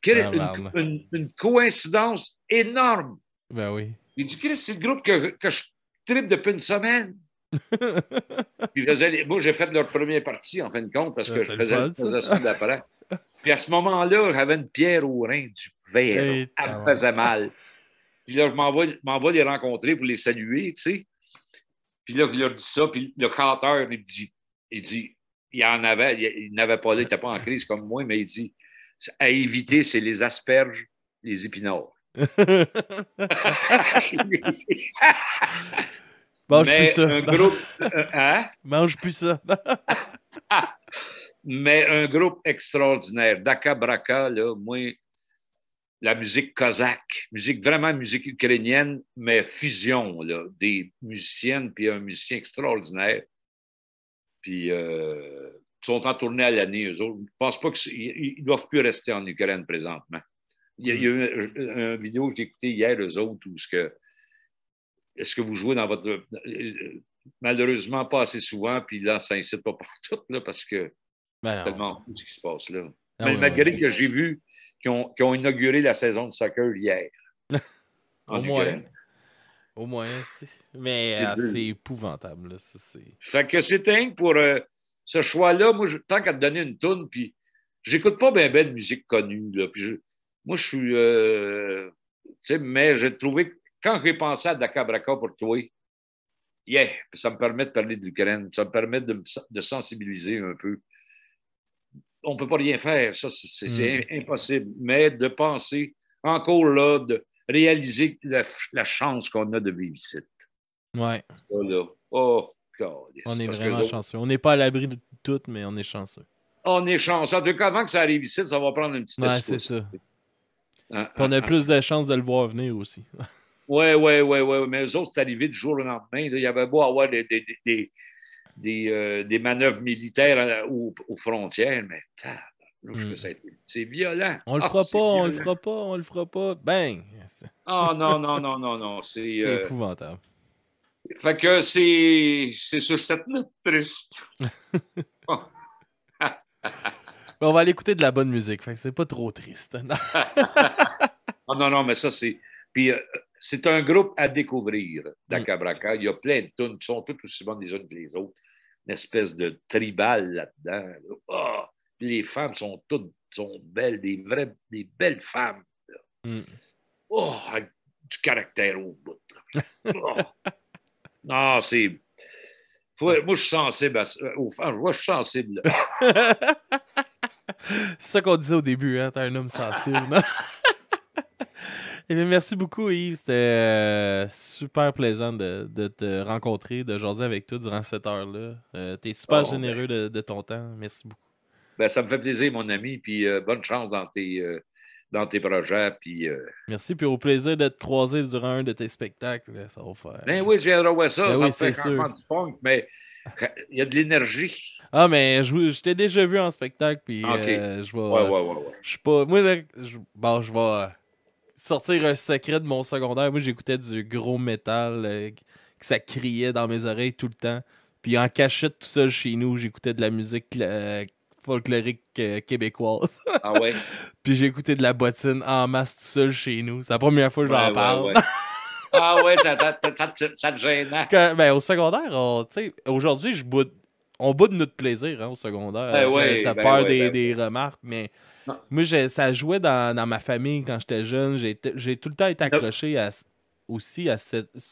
S2: Une coïncidence énorme.
S1: Ben oui.
S2: Il dit, Chris, c'est le groupe que je tripe depuis une semaine. Puis moi, j'ai fait leur première partie, en fin de compte, parce que je faisais ça d'après. Puis à ce moment-là, j'avais une pierre au rein du verre. Elle me faisait mal. Puis là, je m'en vais les rencontrer pour les saluer, tu sais. Puis là, je leur dis ça, puis le canteur, il dit, il n'avait pas là, il n'était pas en crise comme moi, mais il dit, à éviter, c'est les asperges, les épinards.
S1: Mange plus ça.
S2: Un groupe.
S1: Mange plus ça.
S2: Mais un groupe extraordinaire. Daka Braka, là, moi, la musique cosaque, vraiment musique ukrainienne, mais fusion, là, des musiciennes, puis un musicien extraordinaire. Puis, ils sont en tournée à l'année, eux autres. Je ne pense pas qu'ils ne doivent plus rester en Ukraine présentement. Il y a eu une vidéo que j'ai écoutée hier, eux autres, où est-ce que vous jouez dans votre... Malheureusement, pas assez souvent, puis là, ça n'incite pas partout, là, parce que c'est tellement fou ce qui se passe là. Mais malgré que j'ai vu qu'ils ont inauguré la saison de soccer hier.
S1: Au moins. Mais c'est épouvantable. Là,
S2: Fait que c'est pour ce choix-là. Moi, tant qu'à te donner une toune, puis j'écoute pas bien de musique connue. Là, puis moi, je suis... mais j'ai trouvé... Quand j'ai pensé à Daka Braka pour toi, ça me permet de parler de l'Ukraine. Ça me permet de sensibiliser un peu. On ne peut pas rien faire. Ça, c'est impossible. Mais de penser encore là, de réaliser la chance qu'on a de vivre ici.
S1: Ouais.
S2: Ça, là. Oh, God.
S1: On est vraiment chanceux. On n'est pas à l'abri de tout, mais on est chanceux.
S2: On est chanceux. En tout cas, avant que ça arrive ici, ça va prendre une petite
S1: c'est ça. On a plus de chances de le voir venir aussi.
S2: Oui. Mais eux autres, c'est arrivé du jour au lendemain. Là. Il y avait beau avoir des manœuvres militaires aux frontières, mais c'est violent.
S1: On le fera pas. Bang!
S2: Non.
S1: C'est épouvantable.
S2: Fait que c'est sur cette note triste.
S1: On va aller écouter de la bonne musique, fait que c'est pas trop triste.
S2: Non, mais ça, c'est... Puis c'est un groupe à découvrir, Daka Braka. Il y a plein de tunes qui sont toutes aussi bonnes les unes que les autres. Une espèce de tribal là-dedans. Oh, les femmes sont belles, des belles femmes. Oh, avec du caractère au bout. Oh. Non, c'est... moi, je suis sensible aux femmes. Moi, je suis sensible.
S1: C'est ça qu'on disait au début, hein? T'es un homme sensible. Eh bien, merci beaucoup, Yves. C'était super plaisant de te rencontrer, de jaser avec toi durant cette heure-là. T'es super généreux de ton temps. Merci beaucoup.
S2: Ça me fait plaisir, mon ami. Puis bonne chance dans tes projets. Puis,
S1: merci. Puis au plaisir de te croiser durant un de tes spectacles. Ça va faire...
S2: Ben oui, je viendrai voir ça. Ça
S1: oui,
S2: me fait carrément du funk, mais il y a de l'énergie.
S1: Ah, mais je t'ai déjà vu en spectacle. Puis je vais...
S2: Ouais.
S1: Je suis pas... Moi, là, je vais... sortir un secret de mon secondaire. Moi, j'écoutais du gros métal, que ça criait dans mes oreilles tout le temps. Puis en cachette tout seul chez nous, j'écoutais de la musique folklorique québécoise.
S2: Ah ouais?
S1: Puis j'écoutais de la bottine en masse tout seul chez nous. C'est la première fois que j'en parle.
S2: Ouais. Ah ouais, ça te gênait.
S1: Au secondaire, aujourd'hui, on bout de notre plaisir au secondaire. T'as peur des remarques, mais... Moi, ça jouait dans ma famille quand j'étais jeune. J'ai tout le temps été accroché aussi à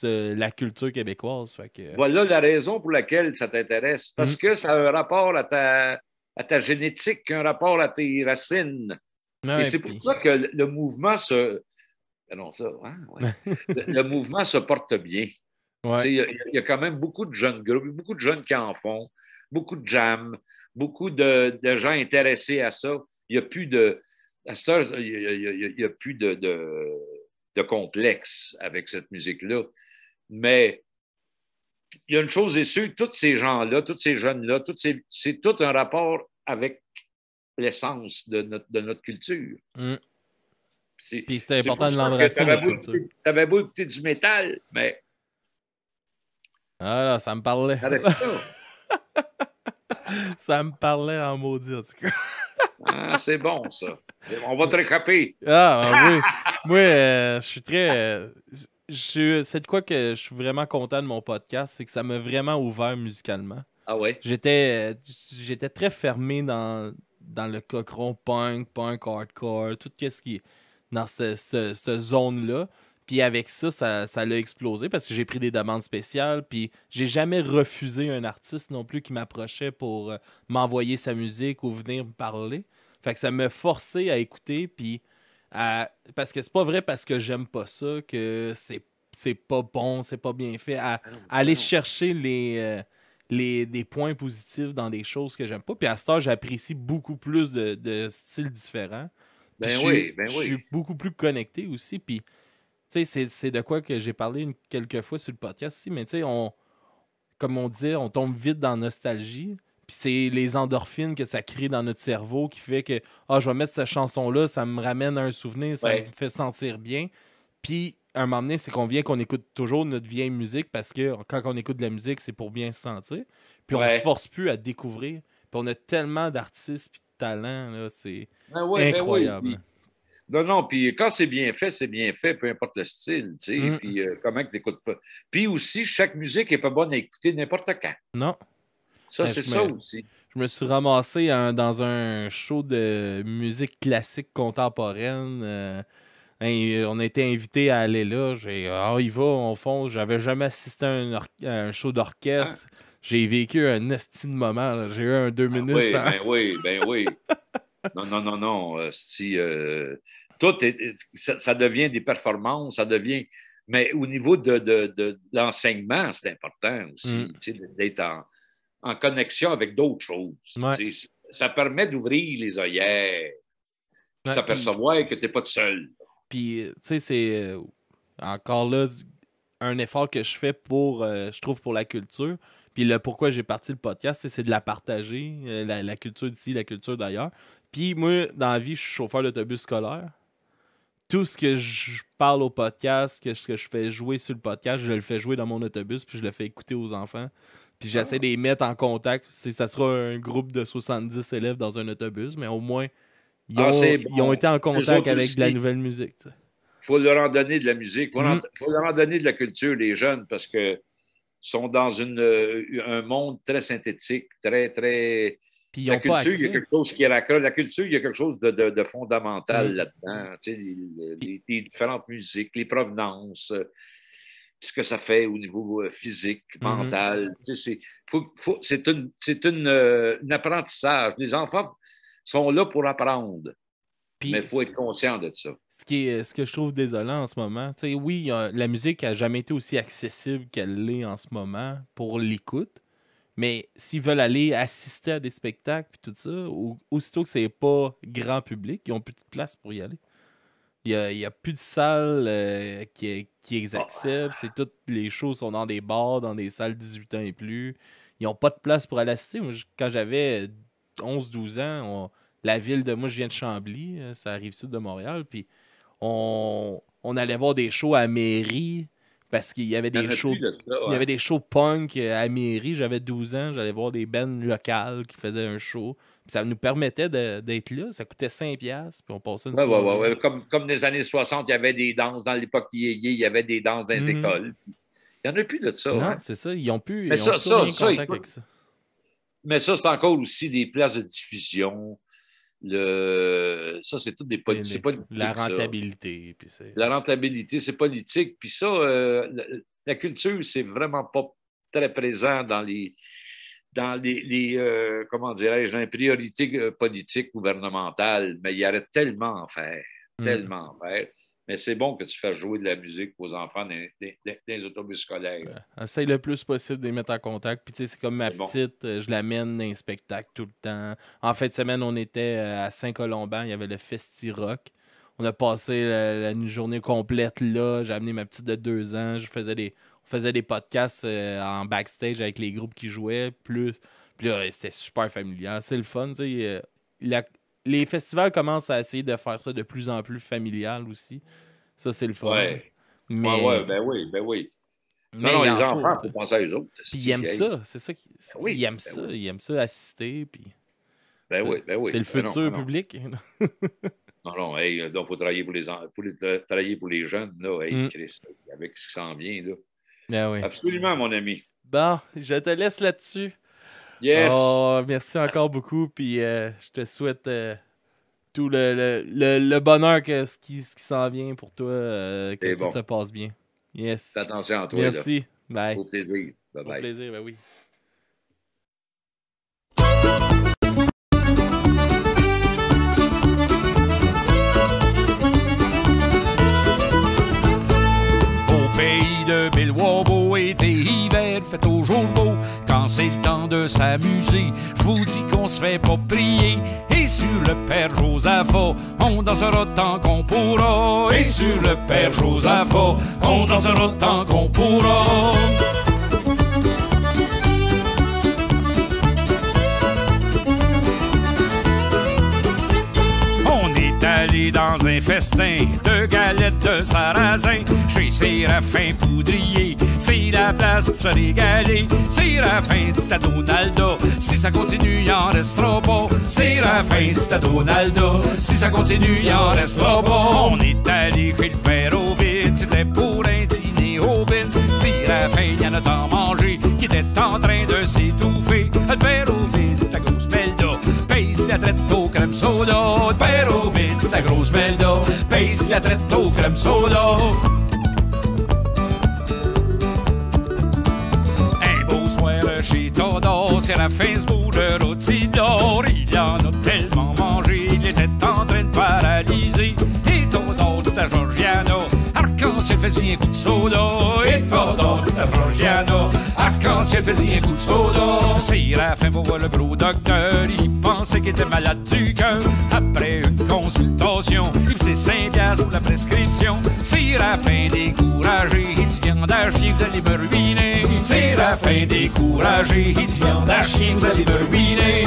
S1: la culture québécoise. Fait que...
S2: Voilà la raison pour laquelle ça t'intéresse. Parce que ça a un rapport à ta génétique, un rapport à tes racines. Et c'est pour ça que le mouvement non, ça, hein, ouais. Le mouvement se porte bien.
S1: Ouais.
S2: Il y a quand même beaucoup de jeunes groupes, beaucoup de jeunes qui en font, beaucoup de jams, beaucoup de gens intéressés à ça. Il n'y a plus de. À cette heure, il y a plus de complexe avec cette musique-là. Mais il y a une chose est sûre, tous ces gens-là, tous ces jeunes-là, c'est tout un rapport avec l'essence de notre culture.
S1: Mm.
S2: C'est
S1: Puis c'est
S2: pour
S1: important de
S2: ça que
S1: l'embrasser, notre culture.
S2: t'avais beau écouter du métal, mais
S1: Ah là, ça me parlait.
S2: ça reste là.
S1: Ça me parlait en maudit, en tout cas.
S2: Ah, c'est bon, ça. On va te récapper.
S1: Ah, oui. Moi, je suis très. C'est de quoi que je suis vraiment content de mon podcast, c'est que ça m'a vraiment ouvert musicalement.
S2: Ah ouais?
S1: J'étais très fermé dans le cochon punk hardcore, tout ce qui est dans cette zone-là. Puis avec ça, ça l'a explosé parce que j'ai pris des demandes spéciales. Puis j'ai jamais refusé un artiste non plus qui m'approchait pour m'envoyer sa musique ou venir me parler. Fait que ça m'a forcé à écouter. Puis parce que c'est pas vrai parce que j'aime pas ça que c'est pas bon, c'est pas bien fait. À
S2: Ah non,
S1: aller
S2: ah non.
S1: chercher des points positifs dans des choses que j'aime pas. Puis à ce temps, j'apprécie beaucoup plus de styles différents. Puis
S2: Ben oui, ben
S1: je
S2: oui.
S1: suis beaucoup plus connecté aussi. Puis, tu sais, c'est de quoi que j'ai parlé quelques fois sur le podcast aussi. Mais tu sais, comme on disait, on tombe vite dans la nostalgie. Puis c'est les endorphines que ça crée dans notre cerveau qui fait que, ah, je vais mettre cette chanson-là, ça me ramène à un souvenir, ça me
S2: Ouais.
S1: fait sentir bien. Puis, un moment donné, c'est qu'on écoute toujours notre vieille musique parce que quand on écoute de la musique, c'est pour bien se sentir. Puis on se
S2: Ouais.
S1: force plus à découvrir. Puis on a tellement d'artistes puis de talents, là, c'est
S2: Ben oui.
S1: incroyable.
S2: Non, non, puis quand c'est bien fait, peu importe le style, tu sais,
S1: Hum,
S2: puis comment que t'écoutes pas. Puis aussi, chaque musique est pas bonne à écouter n'importe quand.
S1: non.
S2: Ça,
S1: Ben,
S2: c'est ça aussi.
S1: je me suis ramassé dans un show de musique classique contemporaine. On a été invité à aller là. On y va, on fond. J'avais jamais assisté à un show
S2: Hein?
S1: d'orchestre. J'ai vécu un esti de moment, là. J'ai eu un 2 minutes.
S2: Oui, ben oui, ben oui. Non, non, non, non. Si, tout ça devient des performances, ça devient. Mais au niveau de l'enseignement, c'est important
S1: Hum,
S2: aussi, tu sais, d'être en connexion avec d'autres choses.
S1: ouais.
S2: Tu sais. Ça permet d'ouvrir les œillères, puis
S1: Ouais,
S2: s'apercevoir que tu n'es pas tout seul.
S1: tu sais, c'est encore là un effort que je fais je trouve, pour la culture. Puis le pourquoi j'ai parti le podcast, c'est de la partager, la culture d'ici, la culture d'ailleurs. Puis moi, dans la vie, je suis chauffeur d'autobus scolaire. Tout ce que je parle au podcast, ce que je fais jouer sur le podcast, je le fais jouer dans mon autobus, puis je le fais écouter aux enfants. Puis j'essaie
S2: Ah,
S1: de les mettre en contact. Ça sera un groupe de 70 élèves dans un autobus, mais au moins,
S2: ah c'est
S1: ils ont
S2: bon.
S1: été en
S2: Eux
S1: contact
S2: autres
S1: avec de la
S2: aussi,
S1: nouvelle musique. Tu sais.
S2: il faut leur en donner de la musique,
S1: Mhm.
S2: faut leur en donner de la culture, les jeunes, parce que sont dans un monde très synthétique, très, très.
S1: Puis ils
S2: La
S1: n'ont pas
S2: culture, il y a
S1: accès.
S2: quelque chose qui raccroche. La culture, il y a quelque chose de fondamental
S1: Mhm.
S2: là-dedans. Tu sais,
S1: Puis,
S2: les différentes musiques, les provenances, ce que ça fait au niveau physique,
S1: mhm.
S2: mental. Tu sais, c'est un apprentissage. Les enfants sont là pour apprendre, mais
S1: Puis,
S2: il faut être conscient de ça.
S1: ce que je trouve désolant en ce moment, tu sais, oui, la musique a jamais été aussi accessible qu'elle l'est en ce moment pour l'écoute. Mais s'ils veulent aller assister à des spectacles puis tout ça, aussitôt que c'est pas grand public, ils ont plus de place pour y aller. Il y a plus de salles qui acceptent. C'est toutes les shows sont dans des bars, dans des salles 18 ans et plus. Ils n'ont pas de place pour aller assister. Moi, quand j'avais 11 12 ans, la ville de moi, je viens de Chambly, ça arrive sud de Montréal, puis on allait voir des shows à la mairie parce qu'il y avait
S2: Il n'y
S1: des
S2: en a plus
S1: shows.
S2: de ça.
S1: Il y avait
S2: Hein?
S1: des shows punk à la mairie. J'avais 12 ans. J'allais voir des bands locales qui faisaient un show. Puis ça nous permettait d'être là. Ça coûtait 5$. Puis on passait une
S2: Ouais, ouais, ouais,
S1: soirée.
S2: ouais. Comme des années 60, il y avait des danses dans l'époque yéyé, il y avait des danses dans les
S1: Mhm.
S2: écoles. Il n'y en a plus de ça.
S1: Non,
S2: Hein?
S1: c'est ça.
S2: Mais
S1: Ils ont plus rien contact avec
S2: écoute,
S1: ça.
S2: mais ça, c'est encore aussi des places de diffusion. Ça, c'est tout c'est
S1: La
S2: politique, ça.
S1: rentabilité. Puis
S2: La rentabilité, c'est politique. Puis ça, la culture, c'est vraiment pas très présent dans comment dirais-je, dans les priorités politiques gouvernementales, mais il y aurait tellement à faire,
S1: Mhm.
S2: tellement à faire. mais c'est bon que tu fasses jouer de la musique aux enfants dans les autobus scolaires.
S1: Essaye le plus possible de les mettre en contact. Puis, tu sais, c'est comme ma petite, je l'amène dans les spectacles tout le temps. En fin de semaine, on était à Saint-Colomban, il y avait le Festi Rock. On a passé une journée complète là. J'ai amené ma petite de 2 ans. On faisait des podcasts en backstage avec les groupes qui jouaient. Puis là, c'était super familial. C'est le fun, tu sais. Les festivals commencent à essayer de faire ça de plus en plus familial aussi. Ça, c'est le fun.
S2: Ouais.
S1: Mais...
S2: ben oui.
S1: Mais
S2: non, les enfants, il faut penser à eux autres.
S1: Puis ils aiment ça, c'est ça. Ils aiment ça,
S2: oui.
S1: ils aiment ça, assister. Puis...
S2: Ben oui.
S1: C'est le futur public.
S2: Non, il faut travailler pour les jeunes, là, Chris, avec ce qui s'en vient, là.
S1: Ben oui.
S2: Absolument, mon ami.
S1: Bon, je te laisse là-dessus.
S2: Yes!
S1: Oh, merci encore beaucoup, puis je te souhaite tout le bonheur ce qui s'en vient pour toi, que tout se passe bien. Yes.
S2: Fais attention à toi.
S1: Merci.
S2: Là.
S1: Bye.
S2: Au plaisir. Bye-bye.
S1: Au plaisir, ben oui.
S3: Au pays de Bilwabo, été, hiver, fait toujours beau. Quand c'est le temps de s'amuser, je vous dis qu'on se fait pas prier. Et sur le Père Josaphat, on dansera tant qu'on pourra. Et sur le Père Josaphat, on dansera tant qu'on pourra. Allé dans un festin de galettes de sarrasin chez Séraphin Poudrier. C'est la place pour se régaler. Séraphin dit à Donaldo, si ça continue, il en restera pas. Séraphin dit à Donaldo, si ça continue, il en restera pas. On est allé chez le père Ovid, c'était pour un dîner au bin. Séraphin, il y en a tant mangé qui était en train de s'étouffer. Le père Ovid, c'est ta grosse melda, paye si la traite au crème soda. Le père Ovid, c'est ta grosse melda, paye si la traite au crème soda. Un beau soir chez Todor, Séraphin se bout de rôti d'or. Il en a tellement mangé, il était en train de paralyser. Et Todor dit à Georgiana, arc-en-ciel faisait un coup de soda. Et Todor dit à Georgiana, arc-en-ciel faisait un coup de soda. Séraphin va voir le gros docteur, il pensait qu'il était malade du cœur. Après une consultation, il faisait 5 piastres pour la prescription. Séraphin découragé, il dit viande à chier, vous allez me ruiner. Séraphin découragé, il dit viande à chier, vous allez me ruiner.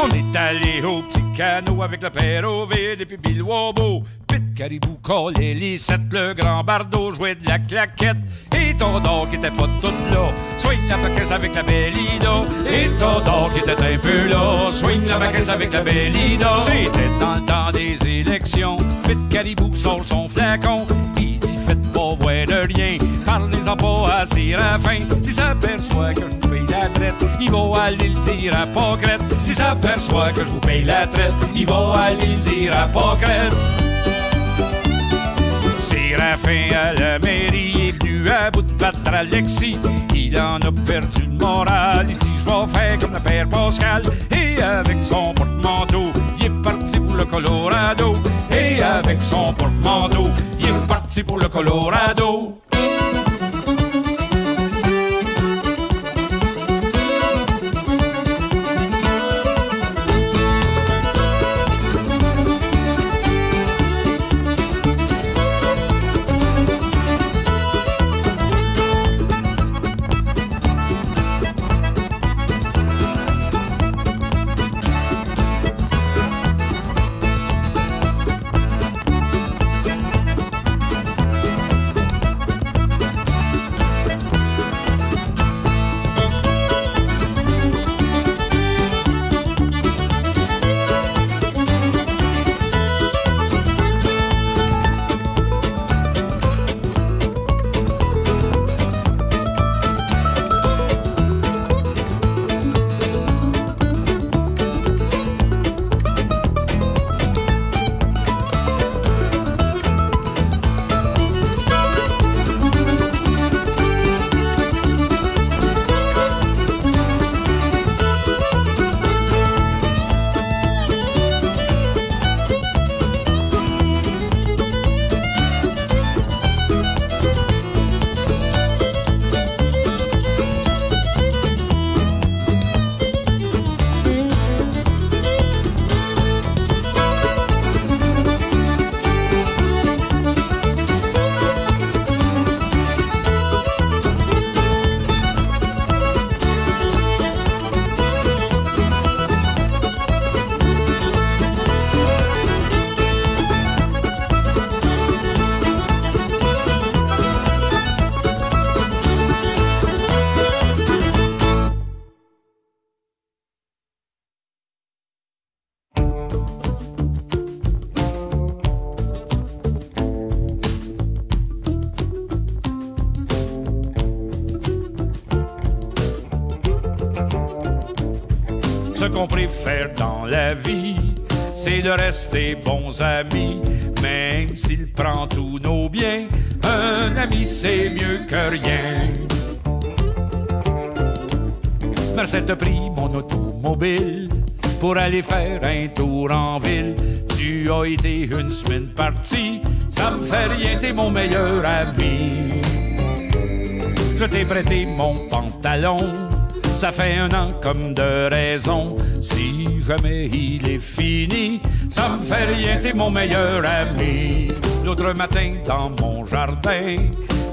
S3: On est allé au petit canot avec le père Ovid et puis Bilwabo. Pit Caribou collait les 7, le grand bardeau jouait de la claquette. Et Todor qui était pas tout là, swing la baquette avec la belle Ida. Et Todor qui était un peu là, swing la baquette avec la belle Ida. C'était dans le temps des élections, Pit Caribou sort son flacon. Il dit faites pas voir de rien, parlez-en pas à Séraphin. Si s'aperçoit que je vous paye la traite, il va aller le dire à Pâquerette. Si s'aperçoit que je vous paye la traite, il va aller le dire à Pâquerette. Séraphin à la mairie est venu à bout de battre Alexis. Il en a perdu le moral. Il dit je vais faire comme le père Pascal. Et avec son porte-manteau, il est parti pour le Colorado. Et avec son porte-manteau, il est parti pour le Colorado. qu'on préfère dans la vie, c'est de rester bons amis, même s'il prend tous nos biens. Un ami, c'est mieux que rien. Marcel t'a pris mon automobile pour aller faire un tour en ville. Tu as été une semaine partie, ça me fait rien, t'es mon meilleur ami. Je t'ai prêté mon pantalon, ça fait 1 an comme de raison. Si jamais il est fini, ça me fait rien, t'es mon meilleur ami. L'autre matin dans mon jardin,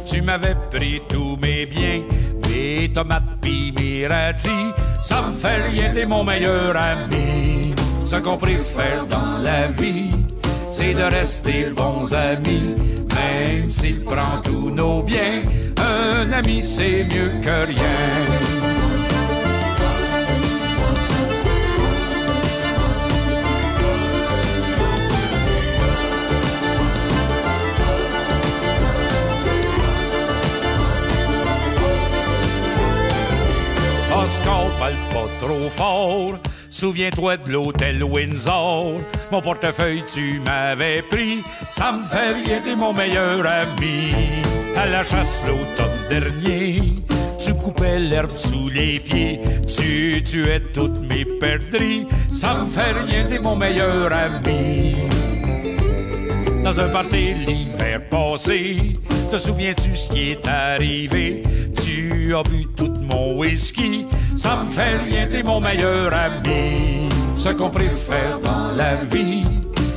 S3: tu m'avais pris tous mes biens, mes tomates pis mes radis. Ça me fait rien, t'es mon meilleur ami. Ce qu'on préfère dans la vie, c'est de rester bons amis, même s'il prend tous nos biens. Un ami, c'est mieux que rien. Oscar, parle pas trop fort. Souviens-toi de l'hôtel Windsor. Mon portefeuille, tu m'avais pris. Ça me fait rien, t'es mon meilleur ami. À la chasse l'automne dernier, tu coupais l'herbe sous les pieds. Tu tuais toutes mes perdrix. Ça me fait rien, t'es mon meilleur ami. Dans un party l'hiver passé, te souviens-tu ce qui est arrivé? Tu as bu tout mon whisky, ça me fait rien, t'es mon meilleur ami. Ce qu'on préfère dans la vie,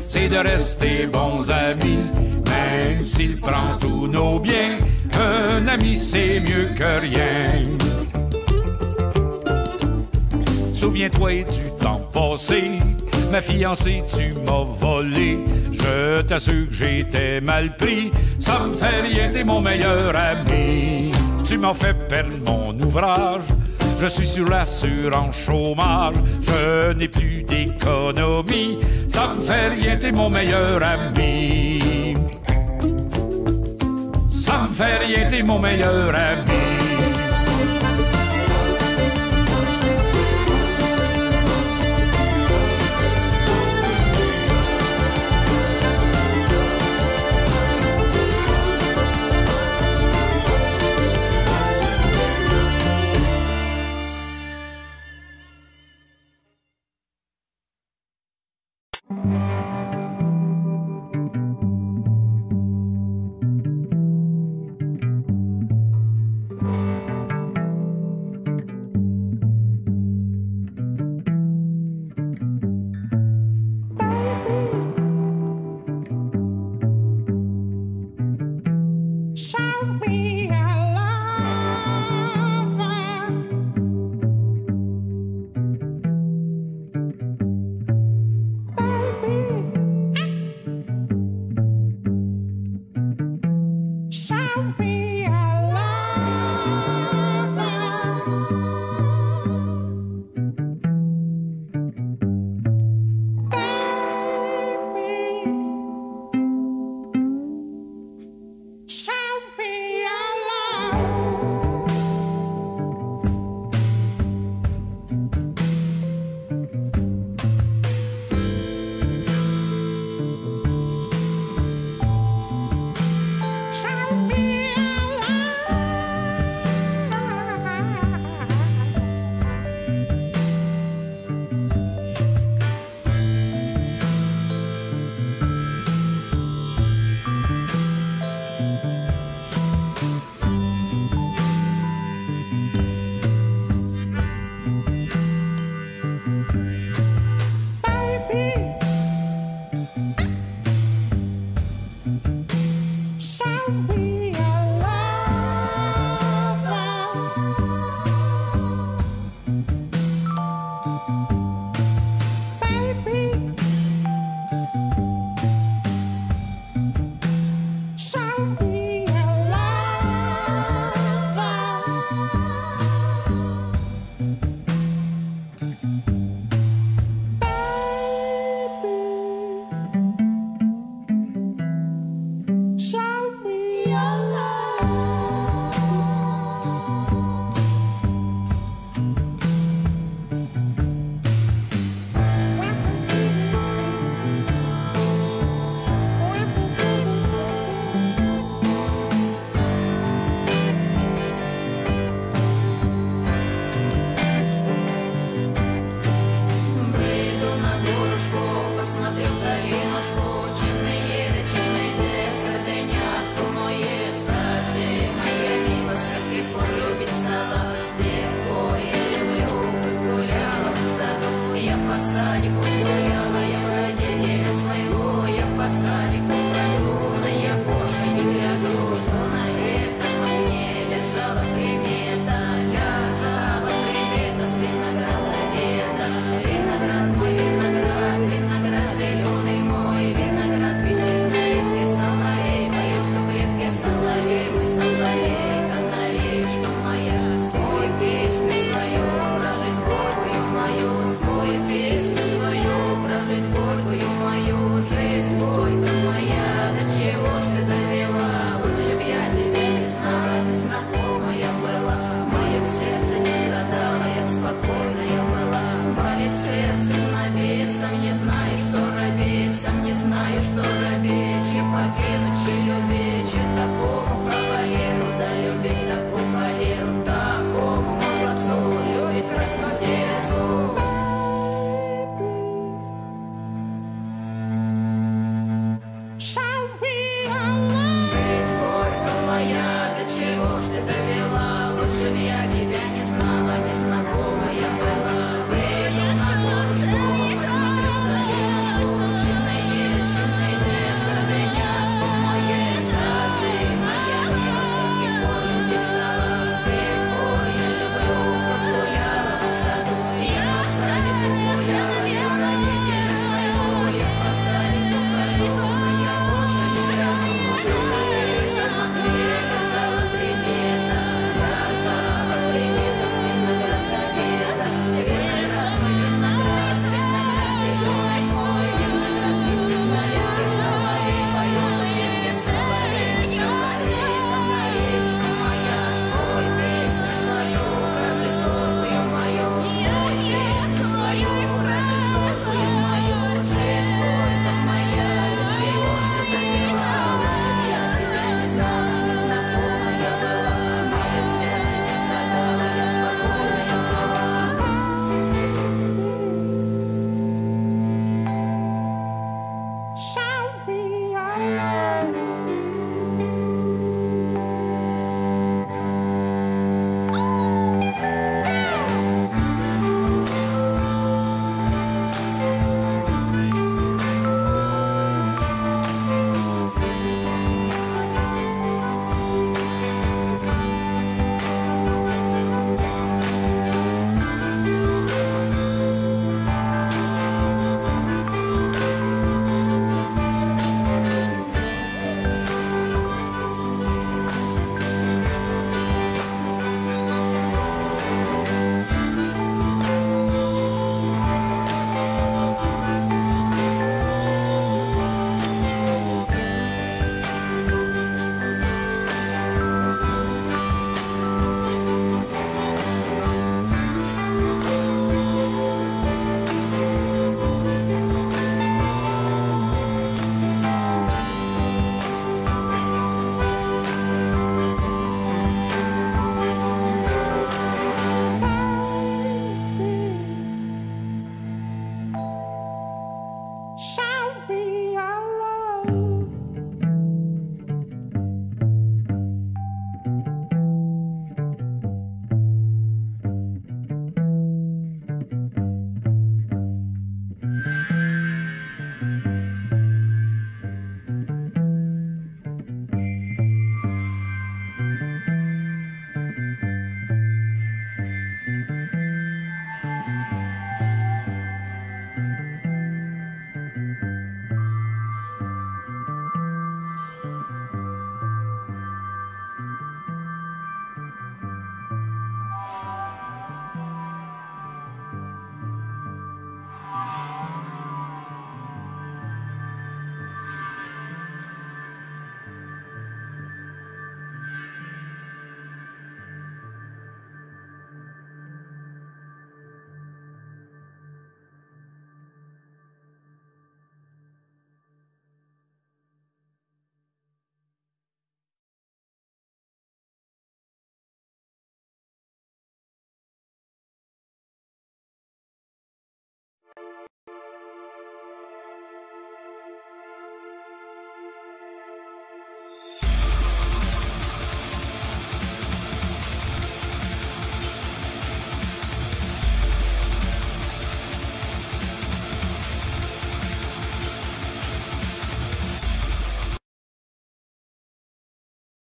S3: c'est de rester bons amis, même s'il prend tous nos biens. Un ami, c'est mieux que rien. Souviens-toi du temps passé, ma fiancée, tu m'as volé. Je t'assure que j'étais mal pris, ça me fait rien, t'es mon meilleur ami. Tu m'as fait perdre mon ouvrage, je suis sur l'assurance chômage. Je n'ai plus d'économie, ça me fait rien, t'es mon meilleur ami. Ça me fait rien, t'es mon meilleur ami.